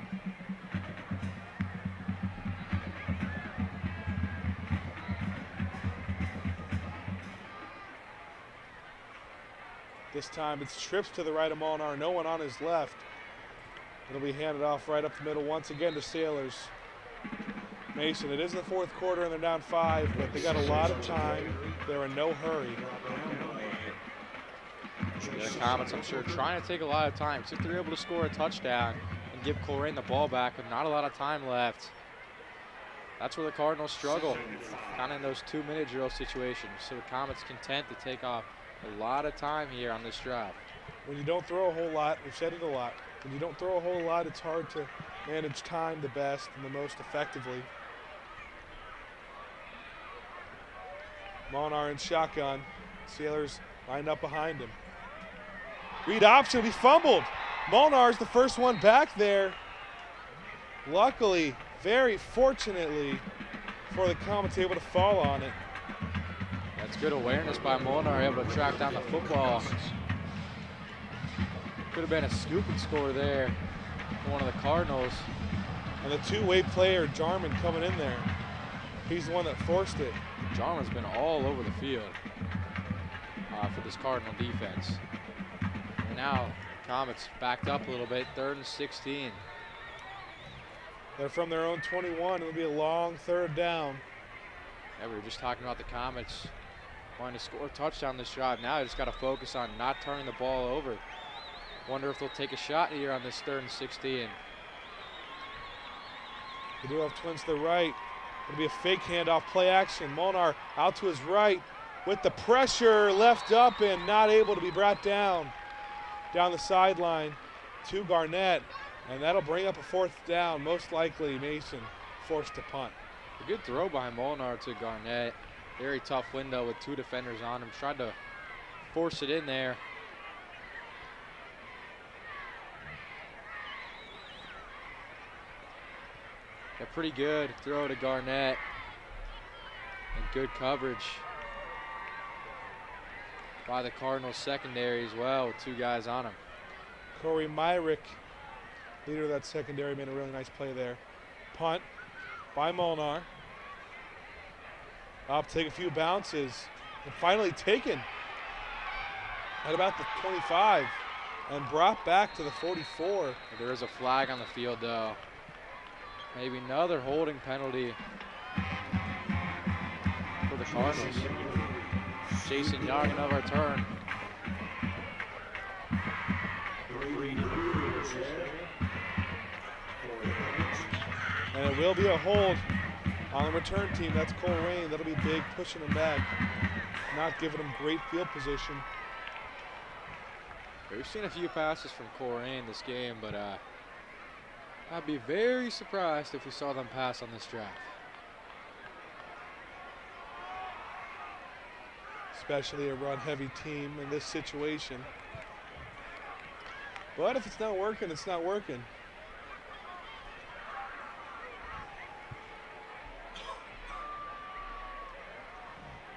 This time it's trips to the right of Molnar, no one on his left. It'll be handed off right up the middle once again to Sailors. Mason, it is the fourth quarter and they're down 5, but they got a lot of time. They're in no hurry.
The Comets, I'm sure, trying to take a lot of time. See if they're able to score a touchdown and give Colerain the ball back with not a lot of time left. That's where the Cardinals struggle, kind of in those 2-minute drill situations. So the Comets content to take off a lot of time here on this drive.
When you don't throw a whole lot, we've said it a lot, when you don't throw a whole lot, it's hard to manage time the best and the most effectively. Molnar in shotgun. Sailors lined up behind him. Read option, he fumbled. Molnar's the first one back there. Luckily, very fortunately for the Comets, able to fall on it.
That's good awareness by Molnar, able to track down the football. Could have been a scoop and score there for one of the Cardinals.
And the two-way player, Jarman, coming in there. He's the one that forced it.
Jarman's been all over the field for this Cardinal defense. And now Comets backed up a little bit, 3rd and 16.
They're from their own 21. It'll be a long 3rd down.
Yeah, we were just talking about the Comets wanting to score a touchdown this drive. Now they just got to focus on not turning the ball over. Wonder if they'll take a shot here on this 3rd and 16.
They do have twins to the right. It'll be a fake handoff, play action. Molnar out to his right with the pressure, left up and not able to be brought down the sideline to Garnett. And that'll bring up a 4th down, most likely Mason forced to punt.
A good throw by Molnar to Garnett. Very tough window with 2 defenders on him. Tried to force it in there. A pretty good throw to Garnett. And good coverage by the Cardinals secondary as well with 2 guys on him.
Corey Myrick, leader of that secondary, made a really nice play there. Punt by Molnar. Up, take a few bounces, and finally taken at about the 25 and brought back to the 44.
There is a flag on the field though. Maybe another holding penalty for the Cardinals. Jason Young, another return.
And it will be a hold on the return team. That's Colerain. That'll be big, pushing them back, not giving them great field position.
We've seen a few passes from Colerain this game, but I'd be very surprised if we saw them pass on this drive.
Especially a run-heavy team in this situation. But if it's not working, it's not working.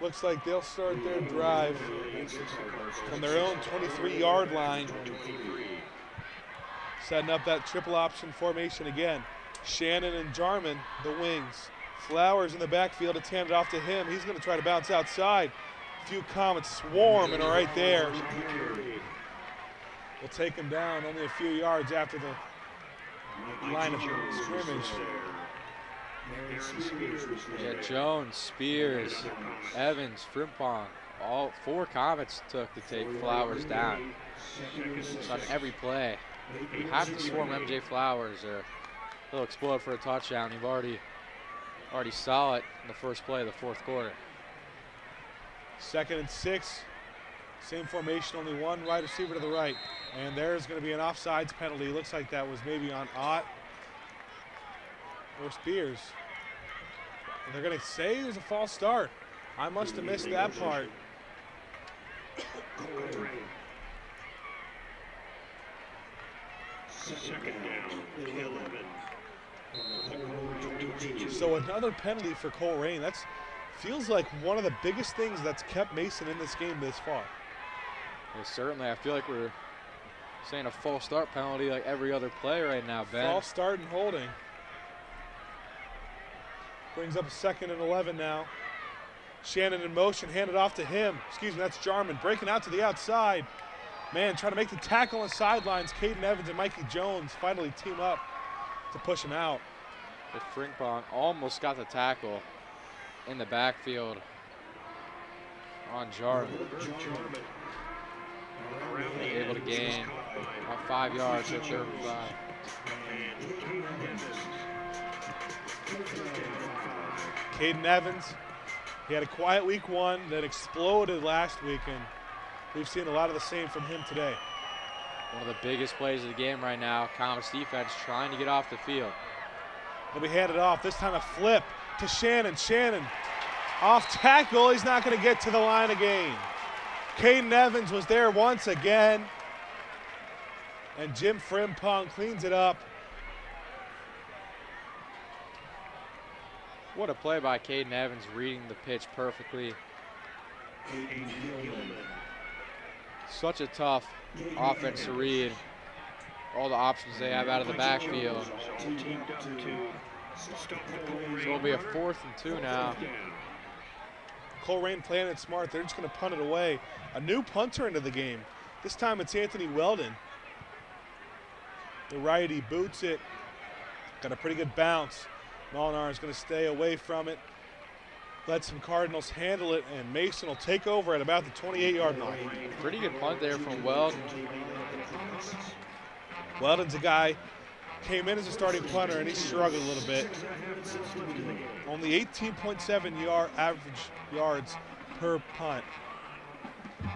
Looks like they'll start their drive from their own 23-yard line. Setting up that triple option formation again. Shannon and Jarman, the wings. Flowers in the backfield, it's handed off to him. He's going to try to bounce outside. A few Comets swarming right there. We'll take him down only a few yards after the line of scrimmage.
Yeah, Jones, Spears, Evans, Frimpong, all 4 Comets took to take Flowers down. It's on every play. You have to swarm MJ Flowers or he'll explode for a touchdown. You've already saw it in the first play of the 4th quarter.
2nd and 6. Same formation, only 1 wide receiver to the right. And there's going to be an offsides penalty. Looks like that was maybe on Ott or Spears. And they're going to say it was a false start. I must have missed that part. So another penalty for Colerain. That feels like one of the biggest things that's kept Mason in this game this far.
Yeah, certainly. I feel like we're saying a false start penalty like every other play right now, Ben.
False start and holding. Brings up a 2nd and 11 now. Shannon in motion, handed off to him. Excuse me, that's Jarman breaking out to the outside. Man, trying to make the tackle on the sidelines. Caden Evans and Mikey Jones finally team up to push him out.
The Frimpong almost got the tackle in the backfield on Jarman. Able to gain about 5 yards at 3rd and 5.
Caden Evans, he had a quiet week 1 that exploded last week, and we've seen a lot of the same from him today.
One of the biggest plays of the game right now. Comets defense trying to get off the field.
He'll be handed off. This time a flip to Shannon. Shannon off tackle. He's not going to get to the line again. Caden Evans was there once again. And Jim Frimpong cleans it up.
What a play by Caden Evans, reading the pitch perfectly. Such a tough offense to read. All the options they have out of the backfield. So it'll be a 4th and 2 now.
Colerain playing it smart. They're just going to punt it away. A new punter into the game. This time it's Anthony Weldon. The righty boots it. Got a pretty good bounce. Molnar is going to stay away from it. let some Cardinals handle it, and Mason will take over at about the 28-yard line.
Pretty good punt there from Weldon.
Weldon's a guy, came in as a starting punter, and he struggled a little bit. Only 18.7 average yards per punt.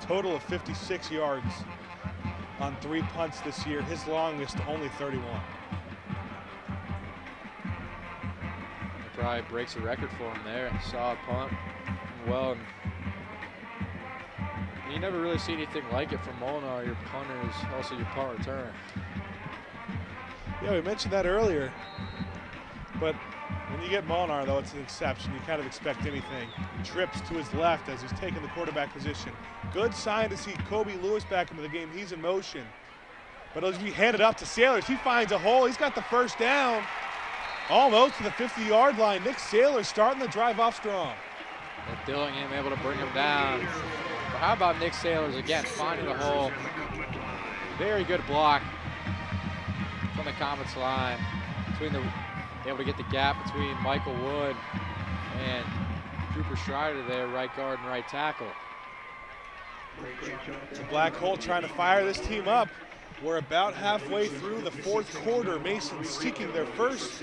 Total of 56 yards on 3 punts this year. His longest, only 31.
Probably breaks a record for him there. Solid punt. Well, you never really see anything like it from Molnar, your punters, also your punt returner.
Yeah, we mentioned that earlier. But when you get Molnar, though, it's an exception. You kind of expect anything. Trips to his left as he's taking the quarterback position. Good sign to see Kobe Lewis back into the game. He's in motion. But as we hand it up to Sailors, he finds a hole. He's got the first down. Almost to the 50-yard line. Nick Sailors starting the drive off strong.
And Dillingham able to bring him down. But how about Nick Sailors again, finding the hole. Very good block from the Comets line. Able to get the gap between Michael Wood and Cooper Schreider there, right guard and right tackle.
It's a black hole trying to fire this team up. We're about halfway through the fourth quarter. Mason seeking their first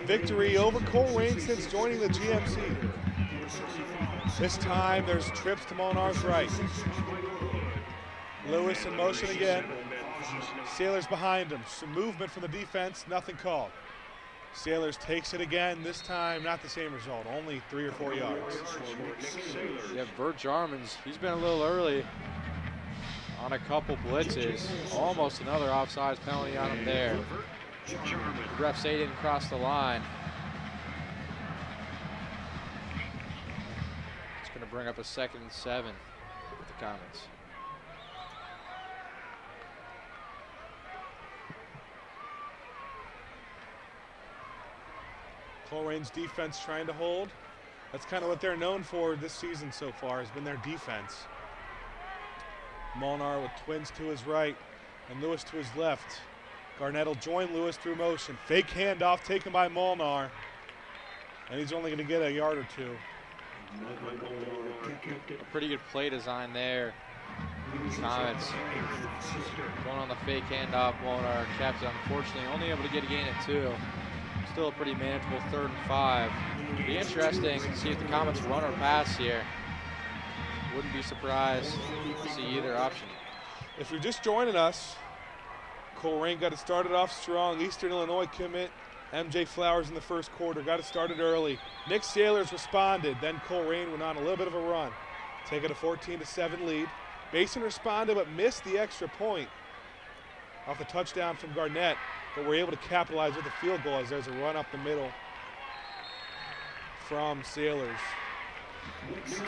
victory over Colerain since joining the GMC. This time there's trips to Molnar's right. Lewis in motion again. Sailors behind him. Some movement from the defense, nothing called. Sailors takes it again, this time not the same result, only 3 or 4 yards.
Yeah, Bert Jarmans, he's been a little early on a couple blitzes. Almost another offsides penalty on him there. The refs say he didn't cross the line. It's going to bring up a 2nd and 7 with the Comets.
Colerain's defense trying to hold. That's kind of what they're known for this season so far, has been their defense. Molnar with twins to his right and Lewis to his left. Garnett will join Lewis through motion. Fake handoff taken by Molnar. And he's only going to get a yard or two.
A pretty good play design there. Comets going on the fake handoff. Molnar kept it, unfortunately only able to get a gain of 2. Still a pretty manageable 3rd and 5. Be interesting to see if the Comets run or pass here. Wouldn't be surprised to see either option.
If you're just joining us, Colerain got it started off strong. Eastern Illinois commit MJ Flowers in the first quarter. Got it started early. Nick Sailors responded. Then Colerain went on a little bit of a run. Taking a 14-7 lead. Mason responded but missed the extra point off the touchdown from Garnett. But we're able to capitalize with a field goal as there's a run up the middle from Sailors.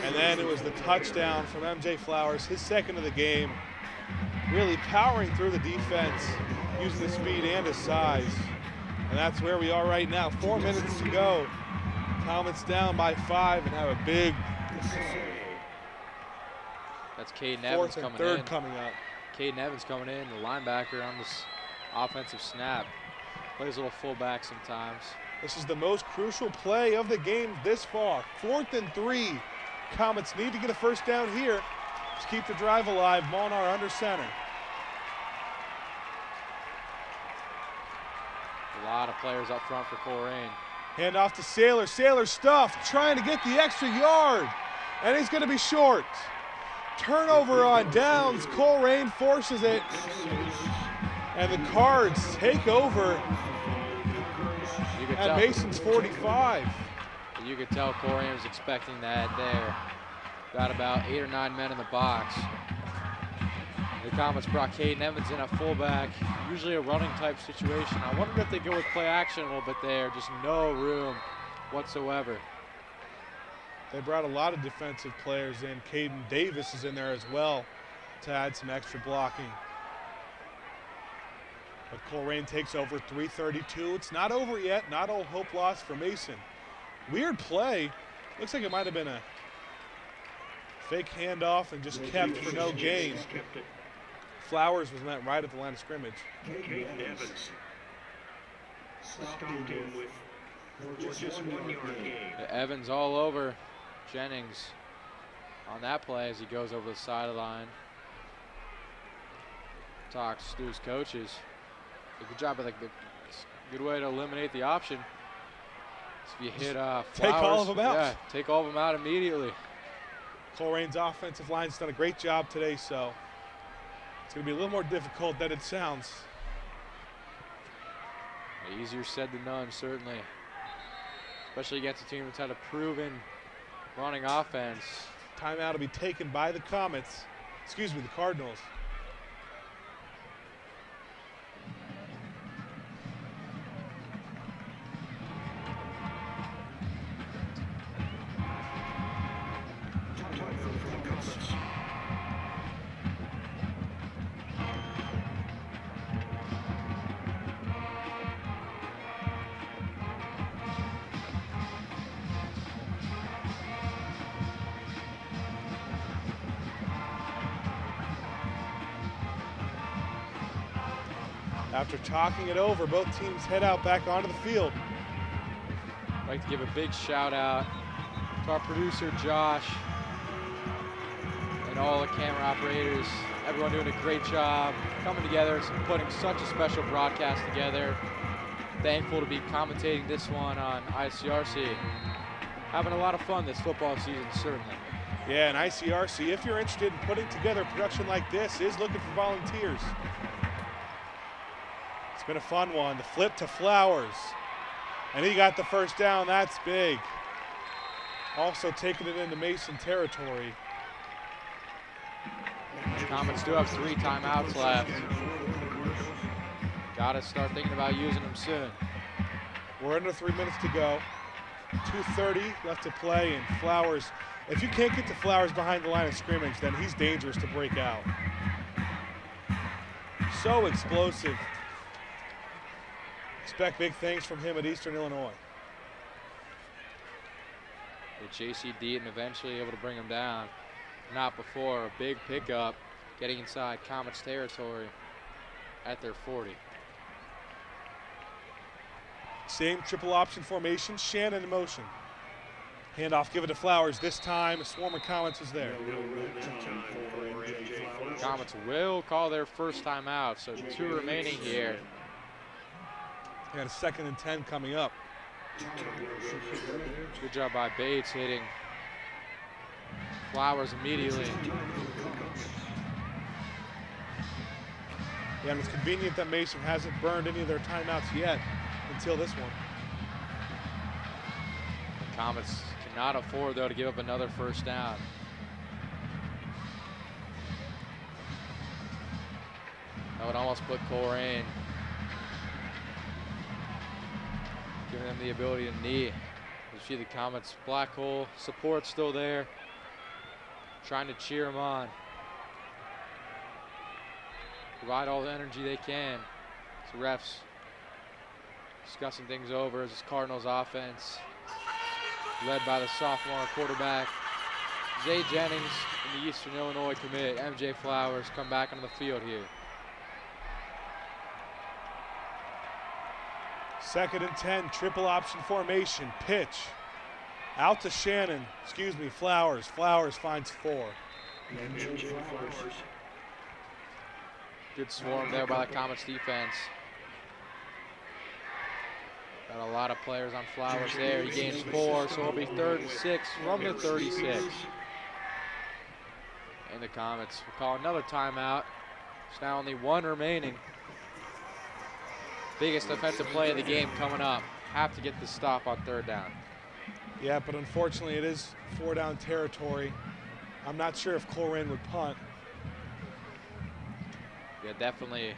And then it was the touchdown from MJ Flowers, his 2nd of the game. Really powering through the defense, using his speed and his size. And that's where we are right now. 4 minutes to go. Comets down by 5 and have a big
That's Caden Evans coming in.
4th and 3rd coming up.
Caden Evans coming in, the linebacker on this offensive snap. Plays a little fullback sometimes.
This is the most crucial play of the game this far. 4th and 3. Comets need to get a first down here to keep the drive alive. Molnar under center.
A lot of players up front for Colerain.
Hand off to Sailor. Sailor stuffed, trying to get the extra yard. And he's going to be short. Turnover on downs. Colerain forces it. And the Cards take over at Mason's 45.
You could tell Colerain was expecting that there. Got about 8 or 9 men in the box. The Comets brought Caden Evans in at fullback, usually a running type situation. I wonder if they go with play action a little bit there, just no room whatsoever.
They brought a lot of defensive players in. Caden Davis is in there as well to add some extra blocking. But Colerain takes over 3:32. It's not over yet. Not all hope lost for Mason. Weird play. Looks like it might have been a fake handoff and just kept for no gain. Flowers was met right at the line of scrimmage.
Evans stopped him with just 1 yard gain.
Evans all over Jennings on that play as he goes over the sideline. Talks to his coaches. Good job. Like good way to eliminate the option. So if you hit Flowers,
take all of them out.
Yeah, take all of them out immediately.
Colerain's offensive line's done a great job today, so it's going to be a little more difficult than it sounds.
Easier said than done, certainly. Especially against a team that's had a proven running offense.
Timeout will be taken by the Comets. Excuse me, the Cardinals. After talking it over, both teams head out back onto the field.
I'd like to give a big shout out to our producer, Josh, and all the camera operators. Everyone doing a great job coming together, putting such a special broadcast together. Thankful to be commentating this one on ICRC. Having a lot of fun this football season, certainly.
Yeah, and ICRC, if you're interested in putting together a production like this, is looking for volunteers. It's been a fun one. The flip to Flowers. And he got the first down. That's big. Also taking it into Mason territory.
Comets do have 3 timeouts left. Got to start thinking about using them soon.
We're under 3 minutes to go. 2:30 left to play, and Flowers, if you can't get to Flowers behind the line of scrimmage, then he's dangerous to break out. So explosive. Expect big things from him at Eastern Illinois.
With J.C. Deaton eventually able to bring him down. Not before a big pickup, getting inside Comets territory at their 40.
Same triple option formation, Shannon in motion. Handoff given to Flowers. This time, a swarm of Comets is there.
Comets will call their first timeout, so 2 remaining here.
They got a 2nd and 10 coming up.
Good job by Bates hitting Flowers immediately.
Yeah, and it's convenient that Mason hasn't burned any of their timeouts yet until this one.
The Comets cannot afford, though, to give up another first down. That would almost put Colerain, giving them the ability to knee. You see the Comets black hole support still there, trying to cheer them on. Provide all the energy they can. So refs discussing things over as this Cardinals offense, led by the sophomore quarterback, Zay Jennings, and the Eastern Illinois commit, MJ Flowers, come back on the field here.
2nd and 10, triple option formation, pitch. Out to Shannon, Flowers. Flowers finds 4.
Good swarm there by the Comets defense. Got a lot of players on Flowers there. He gains 4, so it'll be 3rd and 6 from the 36. And the Comets will call another timeout. There's now only 1 remaining. Biggest defensive play of the game coming up. Have to get the stop on 3rd down.
Yeah, but unfortunately it is 4-down territory. I'm not sure if Colerain would punt.
Yeah, definitely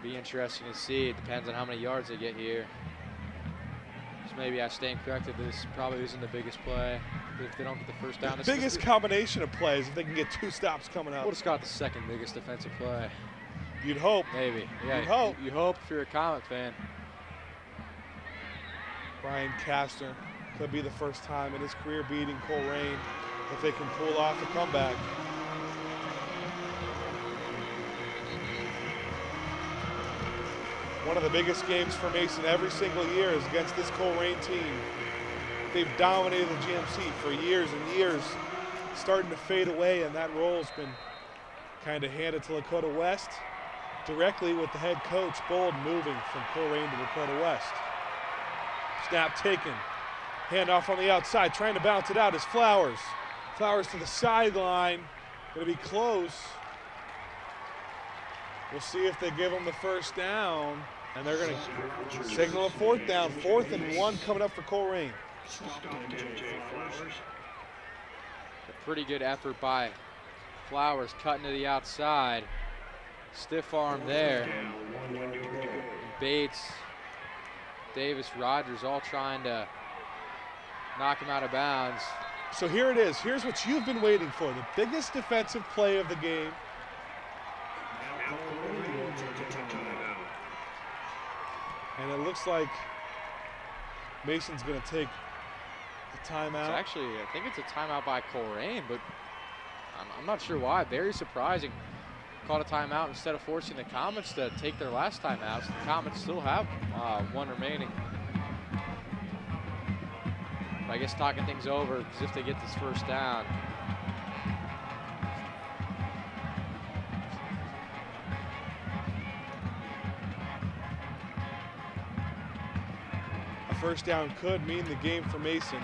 be interesting to see. It depends on how many yards they get here. So maybe I stand corrected. This probably isn't the biggest play. If they don't get the first down.
The biggest combination of plays if they can get 2 stops coming up.
Would have got the 2nd biggest defensive play.
You'd hope.
Maybe. Yeah,
you'd hope.
You hope if you're a Comet fan.
Brian Castor could be the first time in his career beating Colerain if they can pull off a comeback. One of the biggest games for Mason every single year is against this Colerain team. they've dominated the GMC for years and years, starting to fade away, and that role's been kind of handed to Lakota West directly with the head coach Bold moving from Colerain to Lakota West. Snap taken. Handoff on the outside, trying to bounce it out is Flowers. Flowers to the sideline, going to be close. We'll see if they give them the first down, and they're going to signal a fourth down. 4th and 1 coming up for Colerain.
A pretty good effort by Flowers, cutting to the outside. Stiff arm there. Bates, Davis, Rogers all trying to knock him out of bounds.
So here it is. Here's what you've been waiting for. The biggest defensive play of the game. And it looks like Mason's going to take the timeout.
It's actually, I think it's a timeout by Colerain, but I'm not sure why. Very surprising. Called a timeout instead of forcing the Comets to take their last timeouts. The Comets still have one remaining. But I guess talking things over, because if they get this first down.
A first down could mean the game for Mason.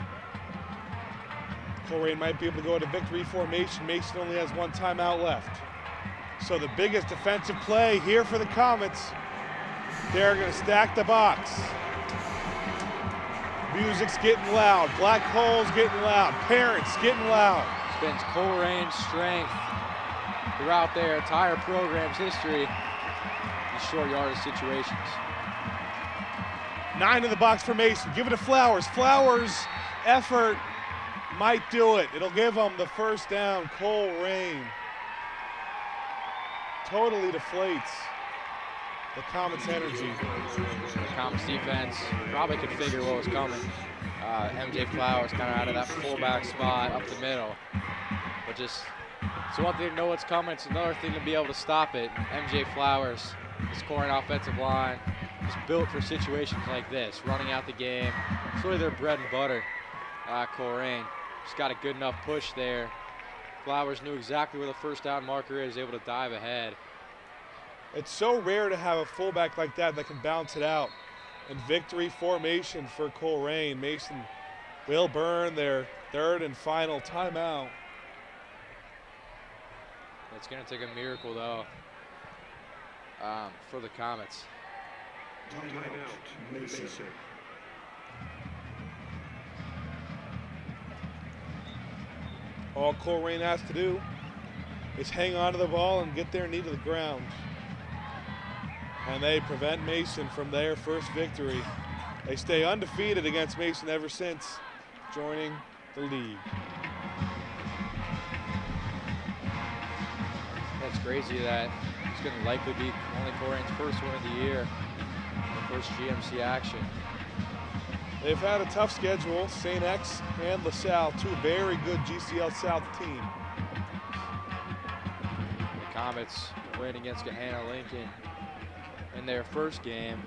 Colerain might be able to go into victory formation. Mason only has one timeout left. So the biggest defensive play here for the Comets. They're going to stack the box. Music's getting loud. Black Hole's getting loud. Parents getting loud.
It's been Colerain's strength throughout their entire program's history in short yardage situations.
9 in the box for Mason. Give it to Flowers. Flowers' effort might do it. It'll give them the first down. Colerain totally deflates the Comets' energy.
The Comets defense probably could figure what was coming. MJ Flowers kind of out of that fullback spot up the middle. But just, it's one thing to know what's coming, it's another thing to be able to stop it. MJ Flowers, the scoring offensive line, is built for situations like this, running out the game. It's really their bread and butter. Colerain just got a good enough push there. Flowers knew exactly where the first down marker is, able to dive ahead.
It's so rare to have a fullback like that that can bounce it out. And victory formation for Colerain. Mason will burn their 3rd and final timeout.
It's going to take a miracle, though, for the Comets.
Timeout, Mason.
All Colerain has to do is hang on to the ball and get their knee to the ground. And they prevent Mason from their first victory. They stay undefeated against Mason ever since joining the league.
That's crazy that it's going to likely be only Colerain's first win of the year, the first GMC action.
They've had a tough schedule. St. X and LaSalle, 2 very good GCL South teams.
The Comets win against Gahanna Lincoln in their first game.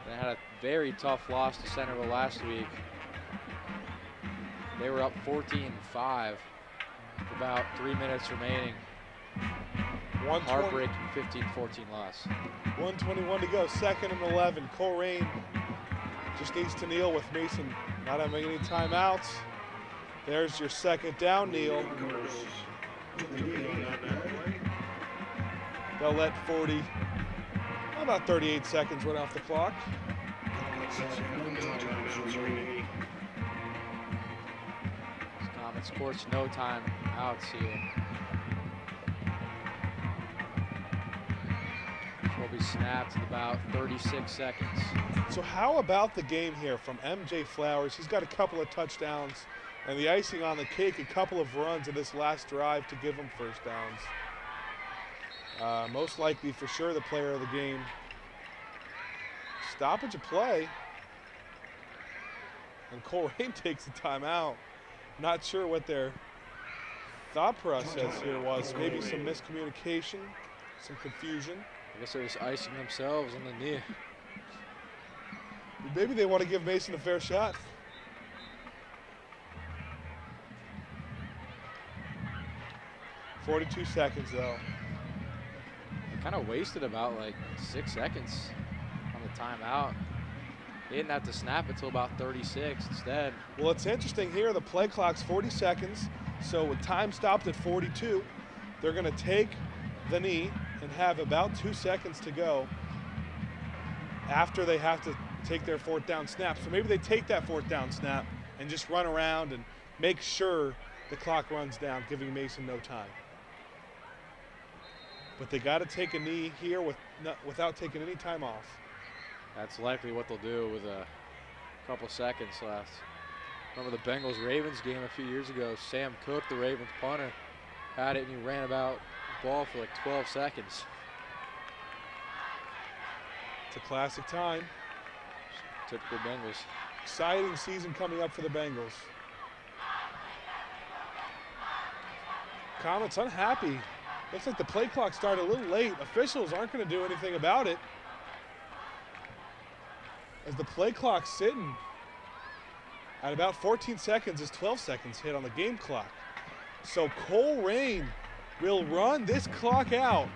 They had a very tough loss to Centerville last week. They were up 14-5 with about 3 minutes remaining. Heartbreaking 15-14 loss.
1:21 to go, 2nd and 11. Colerain just needs to kneel with Mason not having any timeouts. There's your 2nd down, kneel. They'll let about 38 seconds run off the clock.
Comets, of course, no time outs here. Will be snapped in about 36 seconds.
So how about the game here from MJ Flowers? He's got a couple of touchdowns, and the icing on the cake, a couple of runs in this last drive to give him first downs. Most likely, for sure, the player of the game. Stoppage of play. And Colerain takes a timeout. Not sure what their thought process here was. Maybe some miscommunication, some confusion.
I guess they're just icing themselves on the knee.
Maybe they want to give Mason a fair shot. 42 seconds though.
They kind of wasted about like 6 seconds on the timeout. They didn't have to snap it until about 36 instead.
Well, it's interesting here. The play clock's 40 seconds. So with time stopped at 42, they're going to take the knee and have about 2 seconds to go after they have to take their 4th down snap. So maybe they take that 4th down snap and just run around and make sure the clock runs down, giving Mason no time. But they got to take a knee here without taking any time off.
That's likely what they'll do with a couple seconds left. Remember the Bengals-Ravens game a few years ago? Sam Cook, the Ravens punter, had it and he ran about the ball for like 12 seconds.
It's a classic time.
Typical Bengals.
Exciting season coming up for the Bengals. Comets unhappy. Looks like the play clock started a little late. Officials aren't going to do anything about it, as the play clock's sitting at about 14 seconds as 12 seconds hit on the game clock. So Colerain will run this clock out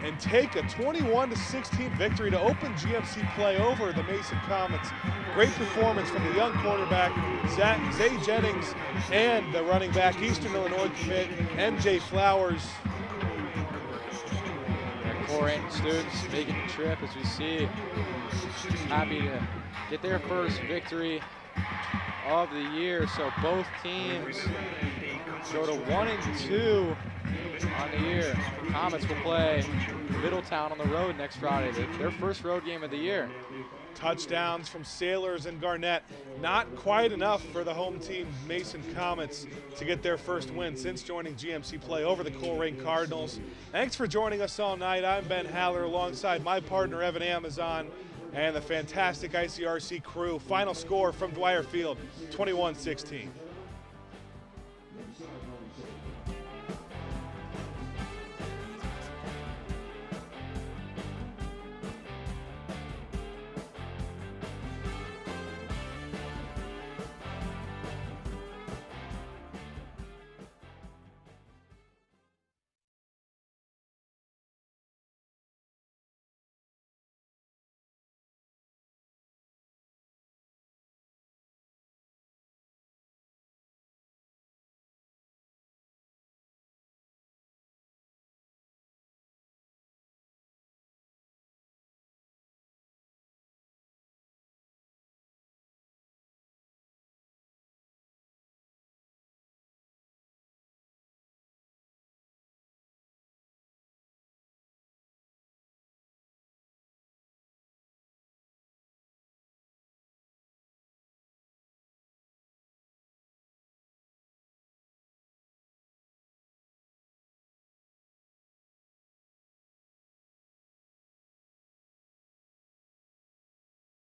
and take a 21-16 victory to open GMC play over the Mason Comets. Great performance from the young quarterback, Zay Jennings, and the running back, Eastern Illinois commit, MJ Flowers.
Colerain students making the trip, as we see. Happy to get their first victory of the year. So both teams go to 1-2 on the year. The Comets will play Middletown on the road next Friday, their first road game of the year.
Touchdowns from Sailors and Garnett. Not quite enough for the home team, Mason Comets, to get their first win since joining GMC play over the Colerain Cardinals. Thanks for joining us all night. I'm Ben Haller alongside my partner Evan Amazon and the fantastic ICRC crew. Final score from Dwire Field, 21-16.